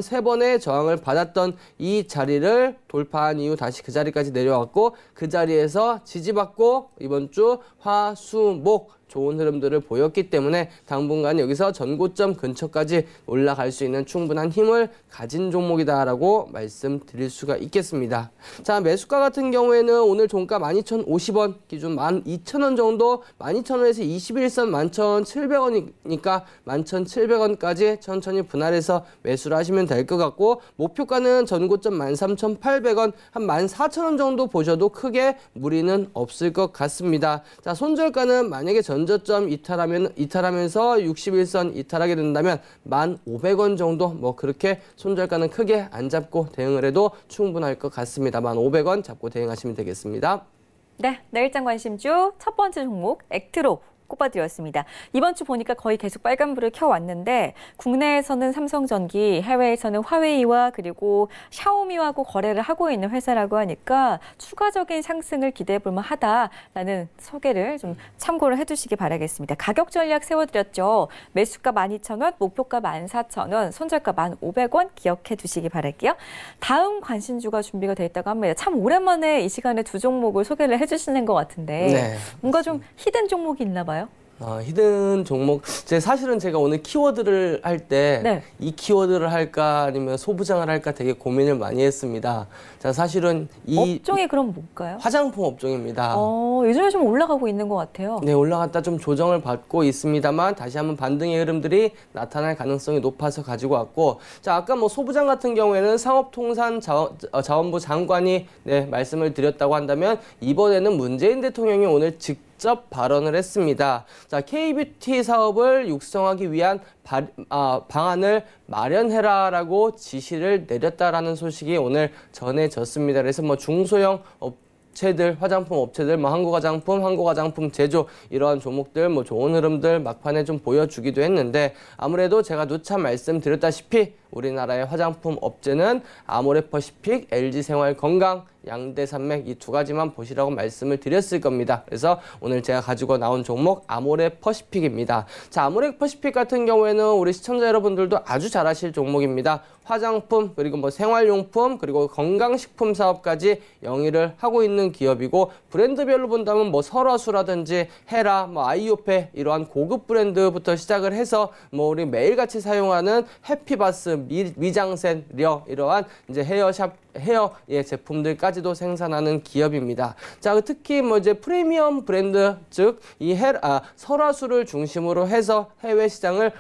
C: 세 번의 저항을 받았던 이 자리를 돌파한 이후 다시 그 자리까지 내려왔고 그 자리에서 지지받고 이번 주 화, 수, 목 좋은 흐름들을 보였기 때문에 당분간 여기서 전고점 근처까지 올라갈 수 있는 충분한 힘을 가진 종목이다라고 말씀드릴 수가 있겠습니다. 자, 매수가 같은 경우에는 오늘 종가 12,050원 기준 12,000원 정도 12,000원에서 21선 11,700원이니까 11,700원까지 천천히 분할해서 매수를 하시면 될 것 같고 목표가는 전고점 13,800원 한 14,000원 정도 보셔도 크게 무리는 없을 것 같습니다. 자, 손절가는 만약에 전저점 이탈하면서 61선 이탈하게 된다면 1,500원 정도 뭐 그렇게 손절가는 크게 안 잡고 대응을 해도 충분할 것 같습니다. 1,500원 잡고 대응하시면 되겠습니다.
B: 네, 내일장 관심주 첫 번째 종목 액트로 꼽아드렸습니다. 이번 주 보니까 거의 계속 빨간불을 켜왔는데 국내에서는 삼성전기, 해외에서는 화웨이와 그리고 샤오미하고 거래를 하고 있는 회사라고 하니까 추가적인 상승을 기대해볼 만하다라는 소개를 좀 참고를 해두시기 바라겠습니다. 가격 전략 세워드렸죠. 매수가 12,000원, 목표가 14,000원, 손절가 1,500원 기억해 두시기 바랄게요. 다음 관심주가 준비가 돼 있다고 합니다. 참 오랜만에 이 시간에 두 종목을 소개를 해주시는 것 같은데
C: 네,
B: 뭔가 좀 히든 종목이 있나 봐요.
C: 히든 종목. 사실은 제가 오늘 키워드를 할 때 이 키워드를 할까 아니면 소부장을 할까 되게 고민을 많이 했습니다. 자, 사실은 이
B: 업종이 그럼 뭘까요?
C: 화장품 업종입니다.
B: 요즘에 좀 올라가고 있는 것 같아요.
C: 네, 올라갔다 좀 조정을 받고 있습니다만 다시 한번 반등의 흐름들이 나타날 가능성이 높아서 가지고 왔고 자, 아까 뭐 소부장 같은 경우에는 상업통상자원부 장관이 말씀을 드렸다고 한다면 이번에는 문재인 대통령이 오늘 직접 발언을 했습니다. 자, K뷰티 사업을 육성하기 위한 방안을 마련해라라고 지시를 내렸다라는 소식이 오늘 전해졌습니다. 그래서 뭐 중소형 업체들, 화장품 업체들, 뭐 한국화장품 제조 이러한 종목들 뭐 좋은 흐름들 막판에 좀 보여주기도 했는데 아무래도 제가 누차 말씀드렸다시피 우리나라의 화장품 업체는 아모레퍼시픽, LG생활건강, 양대산맥 이 두 가지만 보시라고 말씀을 드렸을 겁니다. 그래서 오늘 제가 가지고 나온 종목 아모레퍼시픽입니다. 자, 아모레퍼시픽 같은 경우에는 우리 시청자 여러분들도 아주 잘 아실 종목입니다. 화장품 그리고 뭐 생활용품 그리고 건강식품 사업까지 영위를 하고 있는 기업이고 브랜드별로 본다면 뭐 설화수라든지 헤라, 뭐 아이오페 이러한 고급 브랜드부터 시작을 해서 뭐 우리 매일같이 사용하는 해피바스, 미장센, 려 이러한 이제 헤어 제품들까지도 생산하는 기업입니다. 자, 특히 뭐 이제 프리미엄 브랜드 즉 이 설화수를 중심으로 해서 해외 시장을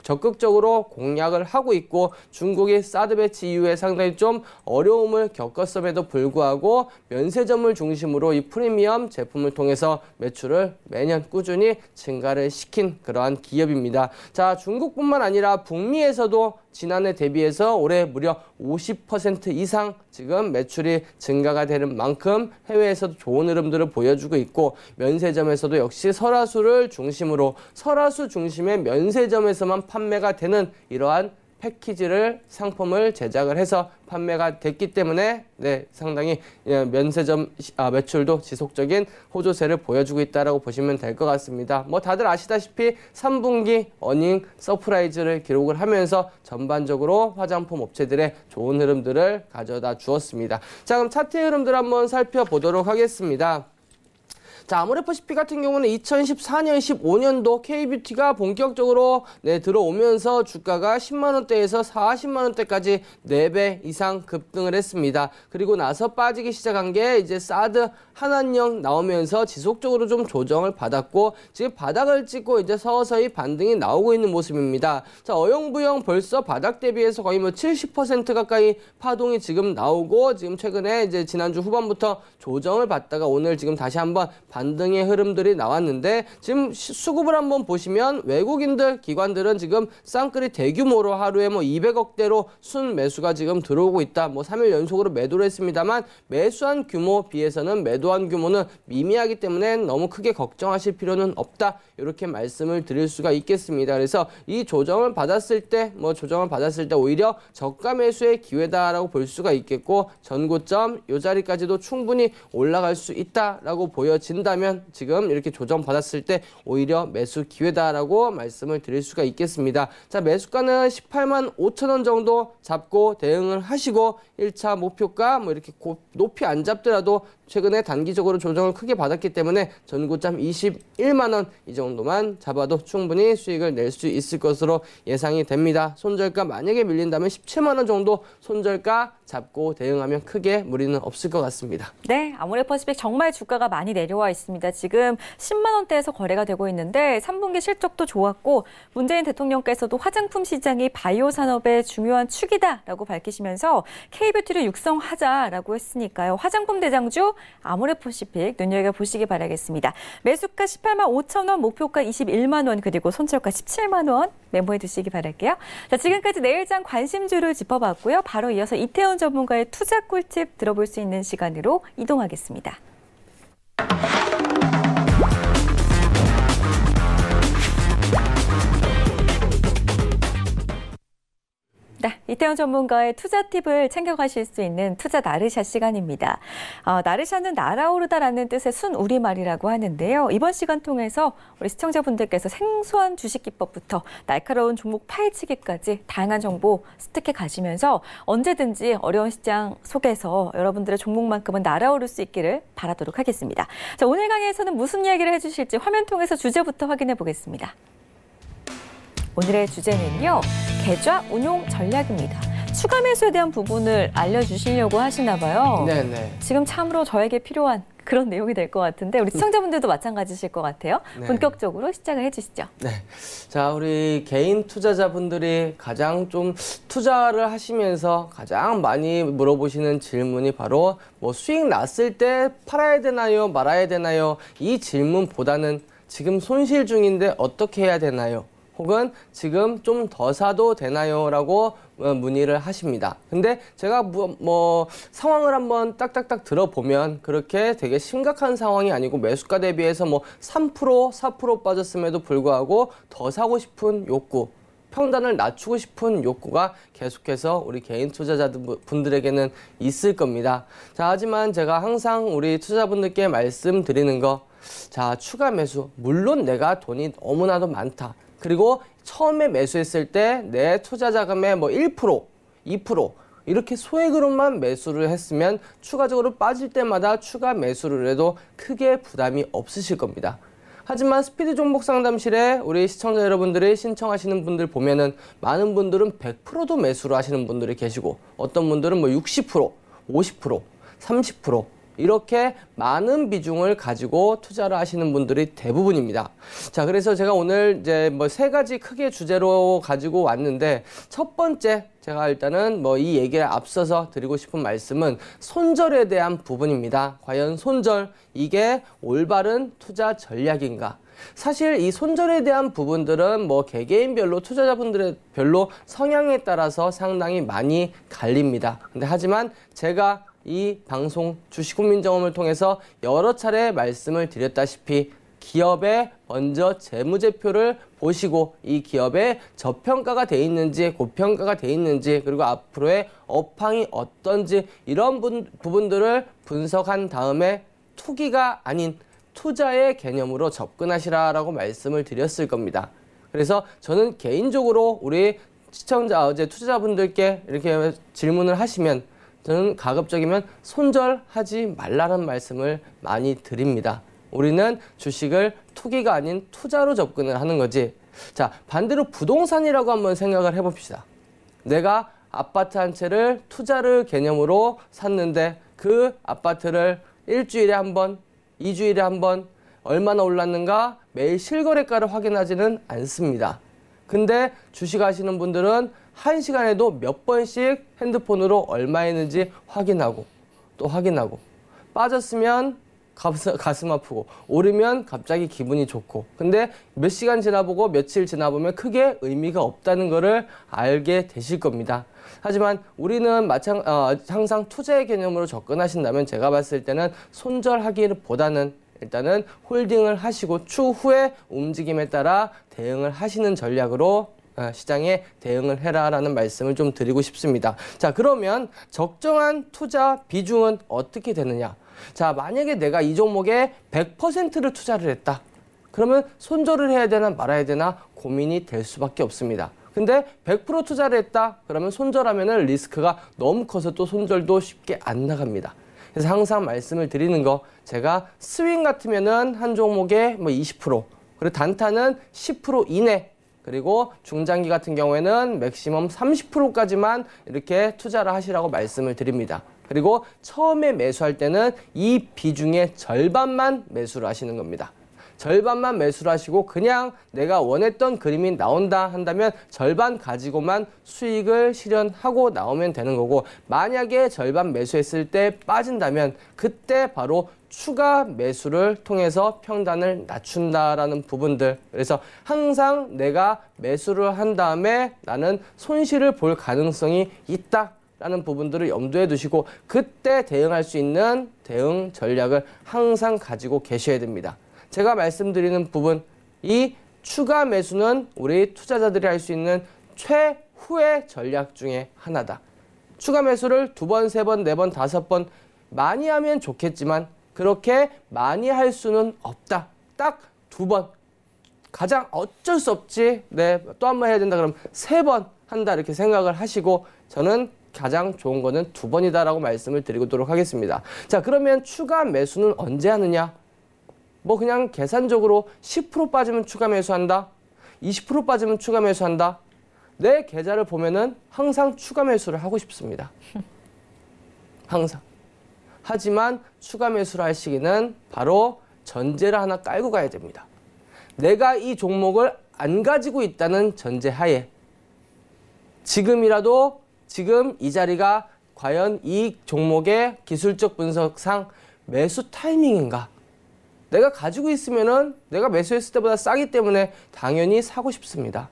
C: 적극적으로 공략을 하고 있고 중국이 사드 배치 이후에 상당히 좀 어려움을 겪었음에도 불구하고 면세점을 중심으로 이 프리미엄 제품을 통해서 매출을 매년 꾸준히 증가를 시킨 그러한 기업입니다. 자, 중국뿐만 아니라 북미에서도 지난해 대비해서 올해 무려 50% 이상 지금 매출이 증가가 되는 만큼 해외에서도 좋은 흐름들을 보여주고 있고 면세점에서도 역시 설화수를 중심으로 설화수 중심의 면세점에서만 판매가 되는 이러한 패키지를 상품을 제작을 해서 판매가 됐기 때문에 상당히 면세점 매출도 지속적인 호조세를 보여주고 있다라고 보시면 될 것 같습니다. 뭐 다들 아시다시피 3분기 어닝 서프라이즈를 기록을 하면서 전반적으로 화장품 업체들의 좋은 흐름들을 가져다 주었습니다. 자, 그럼 차트의 흐름들 한번 살펴보도록 하겠습니다. 자, 아모레퍼시픽 같은 경우는 2014년, 15년도 K뷰티가 본격적으로 들어오면서 주가가 10만 원대에서 40만 원대까지 4배 이상 급등을 했습니다. 그리고 나서 빠지기 시작한 게 이제 사드 한한령 나오면서 지속적으로 좀 조정을 받았고 지금 바닥을 찍고 이제 서서히 반등이 나오고 있는 모습입니다. 자, 어영부영 벌써 바닥 대비해서 거의 뭐 70% 가까이 파동이 지금 나오고 지금 최근에 이제 지난주 후반부터 조정을 받다가 오늘 지금 다시 한번 반등의 흐름들이 나왔는데 지금 수급을 한번 보시면 외국인들 기관들은 지금 쌍끌이 대규모로 하루에 뭐 200억대로 순 매수가 지금 들어오고 있다. 뭐 3일 연속으로 매도를 했습니다만 매수한 규모 비해서는 매도한 규모는 미미하기 때문에 너무 크게 걱정하실 필요는 없다. 이렇게 말씀을 드릴 수가 있겠습니다. 그래서 이 조정을 받았을 때 오히려 저가 매수의 기회다라고 볼 수가 있겠고 전고점 이 자리까지도 충분히 올라갈 수 있다라고 보여진다면 지금 이렇게 조정 받았을 때 오히려 매수 기회다라고 말씀을 드릴 수가 있겠습니다. 자, 매수가는 18만 5천 원 정도 잡고 대응을 하시고 1차 목표가 뭐 이렇게 높이 안 잡더라도 최근에 단기적으로 조정을 크게 받았기 때문에 전고점 21만 원 이 정도만 잡아도 충분히 수익을 낼 수 있을 것으로 예상이 됩니다. 손절가 만약에 밀린다면 17만 원 정도 손절가 잡고 대응하면 크게 무리는 없을 것 같습니다.
B: 네, 아모레퍼시픽 정말 주가가 많이 내려와 있습니다. 지금 10만 원대에서 거래가 되고 있는데 3분기 실적도 좋았고 문재인 대통령께서도 화장품 시장이 바이오 산업의 중요한 축이다라고 밝히시면서 K뷰티를 육성하자라고 했으니까요. 화장품 대장주 아모레퍼시픽 눈여겨보시기 바라겠습니다. 매수가 18만 5천 원, 목표가 21만 원, 그리고 손절가 17만 원 메모해 두시기 바랄게요. 자, 지금까지 내일장 관심주를 짚어봤고요. 바로 이어서 이태원 전문가의 투자 꿀팁 들어볼 수 있는 시간으로 이동하겠습니다. 네, 이태원 전문가의 투자 팁을 챙겨가실 수 있는 투자 나르샤 시간입니다. 나르샤는 날아오르다라는 뜻의 순우리말이라고 하는데요. 이번 시간 통해서 우리 시청자분들께서 생소한 주식 기법부터 날카로운 종목 파헤치기까지 다양한 정보 습득해 가시면서 언제든지 어려운 시장 속에서 여러분들의 종목만큼은 날아오를 수 있기를 바라도록 하겠습니다. 자, 오늘 강의에서는 무슨 이야기를 해주실지 화면 통해서 주제부터 확인해 보겠습니다. 오늘의 주제는요, 계좌 운용 전략입니다. 추가 매수에 대한 부분을 알려주시려고 하시나 봐요.
C: 네네.
B: 지금 참으로 저에게 필요한 그런 내용이 될 것 같은데 우리 시청자분들도 마찬가지실 것 같아요. 네. 본격적으로 시작을 해주시죠.
C: 네. 자, 우리 개인 투자자분들이 가장 좀 투자를 하시면서 가장 많이 물어보시는 질문이 바로 뭐 수익 났을 때 팔아야 되나요? 말아야 되나요? 이 질문보다는 지금 손실 중인데 어떻게 해야 되나요? 혹은 지금 좀 더 사도 되나요? 라고 문의를 하십니다. 근데 제가 상황을 한번 딱딱딱 들어보면 그렇게 되게 심각한 상황이 아니고 매수가 대비해서 뭐 3%, 4% 빠졌음에도 불구하고 더 사고 싶은 욕구, 평단을 낮추고 싶은 욕구가 계속해서 우리 개인 투자자분들에게는 있을 겁니다. 자, 하지만 제가 항상 우리 투자자분들께 말씀드리는 거, 자, 추가 매수, 물론 내가 돈이 너무나도 많다. 그리고 처음에 매수했을 때 내 투자 자금의 뭐 1%, 2% 이렇게 소액으로만 매수를 했으면 추가적으로 빠질 때마다 추가 매수를 해도 크게 부담이 없으실 겁니다. 하지만 스피드 종목 상담실에 우리 시청자 여러분들이 신청하시는 분들 보면은 많은 분들은 100%도 매수를 하시는 분들이 계시고 어떤 분들은 뭐 60%, 50%, 30% 이렇게 많은 비중을 가지고 투자를 하시는 분들이 대부분입니다. 자, 그래서 제가 오늘 이제 뭐 3가지 크게 주제로 가지고 왔는데 첫 번째 제가 일단은 뭐 이 얘기를 앞서서 드리고 싶은 말씀은 손절에 대한 부분입니다. 과연 손절, 이게 올바른 투자 전략인가? 사실 이 손절에 대한 부분들은 뭐 개개인별로 투자자분들의 별로 성향에 따라서 상당히 많이 갈립니다. 근데 하지만 제가 이 방송 주식국민정음을 통해서 여러 차례 말씀을 드렸다시피 기업의 먼저 재무제표를 보시고 이 기업의 저평가가 돼 있는지 고평가가 돼 있는지 그리고 앞으로의 업황이 어떤지 이런 부분들을 분석한 다음에 투기가 아닌 투자의 개념으로 접근하시라라고 말씀을 드렸을 겁니다. 그래서 저는 개인적으로 우리 시청자, 투자자분들께 이렇게 질문을 하시면 저는 가급적이면 손절하지 말라는 말씀을 많이 드립니다. 우리는 주식을 투기가 아닌 투자로 접근을 하는 거지. 자, 반대로 부동산이라고 한번 생각을 해봅시다. 내가 아파트 한 채를 투자를 개념으로 샀는데 그 아파트를 일주일에 한 번, 2주일에 한 번 얼마나 올랐는가 매일 실거래가를 확인하지는 않습니다. 근데 주식 하시는 분들은 한 시간에도 몇 번씩 핸드폰으로 얼마였는지 확인하고 또 확인하고 빠졌으면 가슴 아프고 오르면 갑자기 기분이 좋고 근데 몇 시간 지나보고 며칠 지나보면 크게 의미가 없다는 것을 알게 되실 겁니다. 하지만 우리는 항상 투자의 개념으로 접근하신다면 제가 봤을 때는 손절하기보다는 일단은 홀딩을 하시고 추후의 움직임에 따라 대응을 하시는 전략으로 시장에 대응을 해라라는 말씀을 좀 드리고 싶습니다. 자, 그러면 적정한 투자 비중은 어떻게 되느냐? 자, 만약에 내가 이 종목에 100%를 투자를 했다. 그러면 손절을 해야 되나 말아야 되나 고민이 될 수밖에 없습니다. 근데 100% 투자를 했다. 그러면 손절하면은 리스크가 너무 커서 또 손절도 쉽게 안 나갑니다. 그래서 항상 말씀을 드리는 거 제가 스윙 같으면은 한 종목에 뭐 20%, 그리고 단타는 10% 이내, 그리고 중장기 같은 경우에는 맥시멈 30%까지만 이렇게 투자를 하시라고 말씀을 드립니다. 그리고 처음에 매수할 때는 이 비중의 절반만 매수를 하시는 겁니다. 절반만 매수를 하시고 그냥 내가 원했던 그림이 나온다 한다면 절반 가지고만 수익을 실현하고 나오면 되는 거고, 만약에 절반 매수했을 때 빠진다면 그때 바로 추가 매수를 통해서 평단을 낮춘다라는 부분들. 그래서 항상 내가 매수를 한 다음에 나는 손실을 볼 가능성이 있다 라는 부분들을 염두에 두시고 그때 대응할 수 있는 대응 전략을 항상 가지고 계셔야 됩니다. 제가 말씀드리는 부분, 이 추가 매수는 우리 투자자들이 할 수 있는 최후의 전략 중에 하나다. 추가 매수를 2번, 3번, 4번, 5번 많이 하면 좋겠지만 그렇게 많이 할 수는 없다. 딱 2번. 가장 어쩔 수 없지. 네, 또 한 번 해야 된다. 그럼 3번 한다. 이렇게 생각을 하시고 저는 가장 좋은 거는 2번이다라고 말씀을 드리도록 하겠습니다. 자, 그러면 추가 매수는 언제 하느냐? 뭐 그냥 계산적으로 10% 빠지면 추가 매수한다. 20% 빠지면 추가 매수한다. 내 계좌를 보면은 항상 추가 매수를 하고 싶습니다. 항상. 하지만 추가 매수를 할 시기는 바로 전제를 하나 깔고 가야 됩니다. 내가 이 종목을 안 가지고 있다는 전제하에 지금이라도 지금 이 자리가 과연 이 종목의 기술적 분석상 매수 타이밍인가? 내가 가지고 있으면은 내가 매수했을 때보다 싸기 때문에 당연히 사고 싶습니다.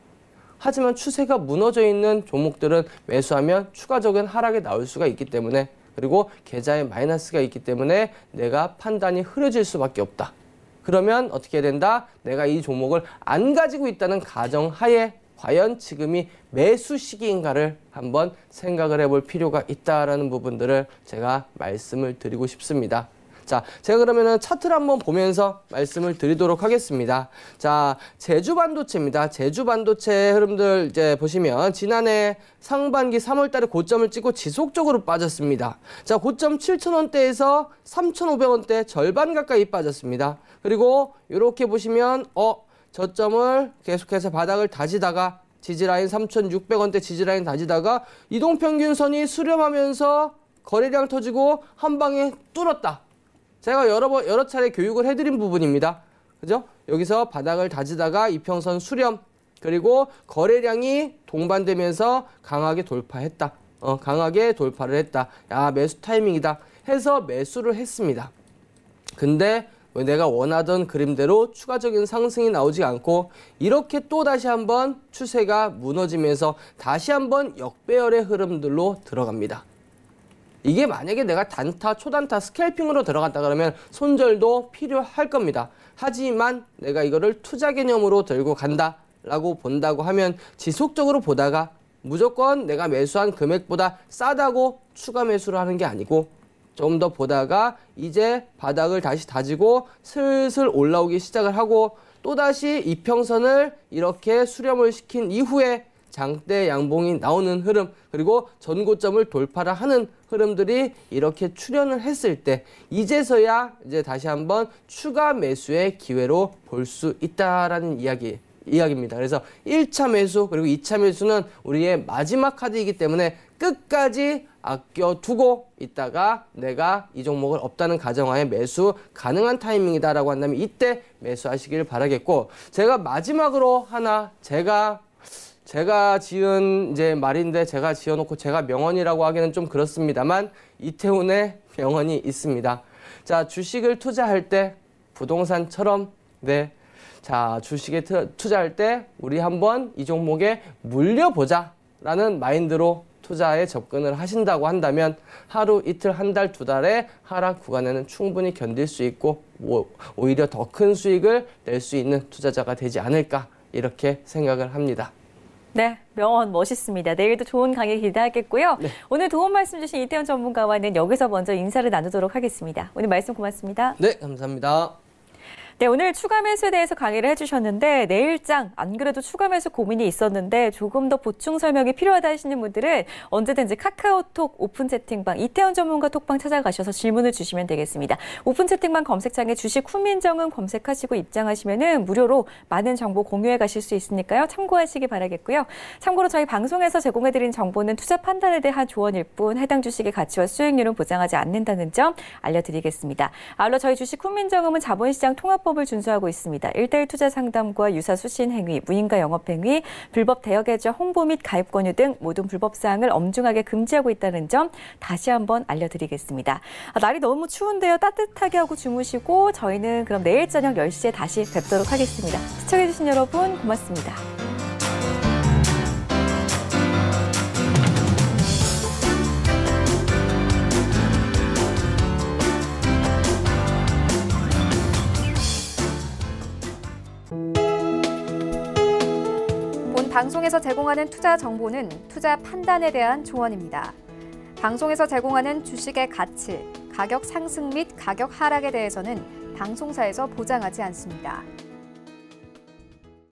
C: 하지만 추세가 무너져 있는 종목들은 매수하면 추가적인 하락이 나올 수가 있기 때문에, 그리고 계좌에 마이너스가 있기 때문에 내가 판단이 흐려질 수밖에 없다. 그러면 어떻게 된다? 내가 이 종목을 안 가지고 있다는 가정하에 과연 지금이 매수 시기인가를 한번 생각을 해볼 필요가 있다라는 부분들을 제가 말씀을 드리고 싶습니다. 자, 제가 그러면은 차트를 한번 보면서 말씀을 드리도록 하겠습니다. 자, 제주반도체입니다. 제주반도체 흐름들 이제 보시면 지난해 상반기 3월 달에 고점을 찍고 지속적으로 빠졌습니다. 자, 고점 7,000원대에서 3,500원대 절반 가까이 빠졌습니다. 그리고 이렇게 보시면 저점을 계속해서 바닥을 다지다가 지지라인 3,600원대 지지라인 다지다가 이동평균선이 수렴하면서 거래량 터지고 한 방에 뚫었다. 제가 여러 차례 교육을 해드린 부분입니다. 그죠? 여기서 바닥을 다지다가 이평선 수렴, 그리고 거래량이 동반되면서 강하게 돌파했다. 강하게 돌파를 했다. 야, 매수 타이밍이다. 해서 매수를 했습니다. 근데 왜 내가 원하던 그림대로 추가적인 상승이 나오지 않고 이렇게 또 다시 한번 추세가 무너지면서 다시 한번 역배열의 흐름들로 들어갑니다. 이게 만약에 내가 단타, 초단타, 스캘핑으로 들어갔다 그러면 손절도 필요할 겁니다. 하지만 내가 이거를 투자 개념으로 들고 간다라고 본다고 하면 지속적으로 보다가 무조건 내가 매수한 금액보다 싸다고 추가 매수를 하는 게 아니고 좀 더 보다가 이제 바닥을 다시 다지고 슬슬 올라오기 시작을 하고 또다시 이평선을 이렇게 수렴을 시킨 이후에 장대 양봉이 나오는 흐름 그리고 전고점을 돌파를 하는 흐름들이 이렇게 출현을 했을 때 이제서야 이제 다시 한번 추가 매수의 기회로 볼 수 있다라는 이야기입니다. 그래서 1차 매수 그리고 2차 매수는 우리의 마지막 카드이기 때문에 끝까지 아껴두고 있다가 내가 이 종목을 없다는 가정하에 매수 가능한 타이밍이다라고 한다면 이때 매수하시길 바라겠고 제가 마지막으로 하나 제가 지은 이제 말인데 제가 지어놓고 제가 명언이라고 하기는 좀 그렇습니다만 이태훈의 명언이 있습니다. 자, 주식을 투자할 때 부동산처럼 자, 주식에 투자할 때 우리 한번 이 종목에 물려보자 라는 마인드로 투자에 접근을 하신다고 한다면 하루, 이틀, 한 달, 두 달의 하락 구간에는 충분히 견딜 수 있고 오히려 더 큰 수익을 낼 수 있는 투자자가 되지 않을까 이렇게 생각을 합니다.
B: 네, 명언 멋있습니다. 내일도 좋은 강의 기대하겠고요. 네. 오늘 도움 말씀 주신 이태훈 전문가와는 여기서 먼저 인사를 나누도록 하겠습니다. 오늘 말씀 고맙습니다.
C: 네, 감사합니다.
B: 네, 오늘 추가 매수에 대해서 강의를 해주셨는데 내일장 안 그래도 추가 매수 고민이 있었는데 조금 더 보충 설명이 필요하다 하시는 분들은 언제든지 카카오톡 오픈 채팅방 이태훈 전문가 톡방 찾아가셔서 질문을 주시면 되겠습니다. 오픈 채팅방 검색창에 주식 훈민정음 검색하시고 입장하시면은 무료로 많은 정보 공유해 가실 수 있으니까요. 참고하시기 바라겠고요. 참고로 저희 방송에서 제공해드린 정보는 투자 판단에 대한 조언일 뿐 해당 주식의 가치와 수익률은 보장하지 않는다는 점 알려드리겠습니다. 아울러 저희 주식 훈민정음은 자본시장 통합 법을 준수하고 있습니다. 1:1 투자 상담과 유사 수신 행위, 무인가 영업 행위, 불법 대여 계좌 홍보 및 가입 권유 등 모든 불법 사항을 엄중하게 금지하고 있다는 점 다시 한번 알려드리겠습니다. 날이 너무 추운데요. 따뜻하게 하고 주무시고 저희는 그럼 내일 저녁 10시에 다시 뵙도록 하겠습니다. 시청해주신 여러분 고맙습니다.
A: 방송에서 제공하는 투자 정보는 투자 판단에 대한 조언입니다. 방송에서 제공하는 주식의 가치, 가격 상승 및 가격 하락에 대해서는 방송사에서 보장하지 않습니다.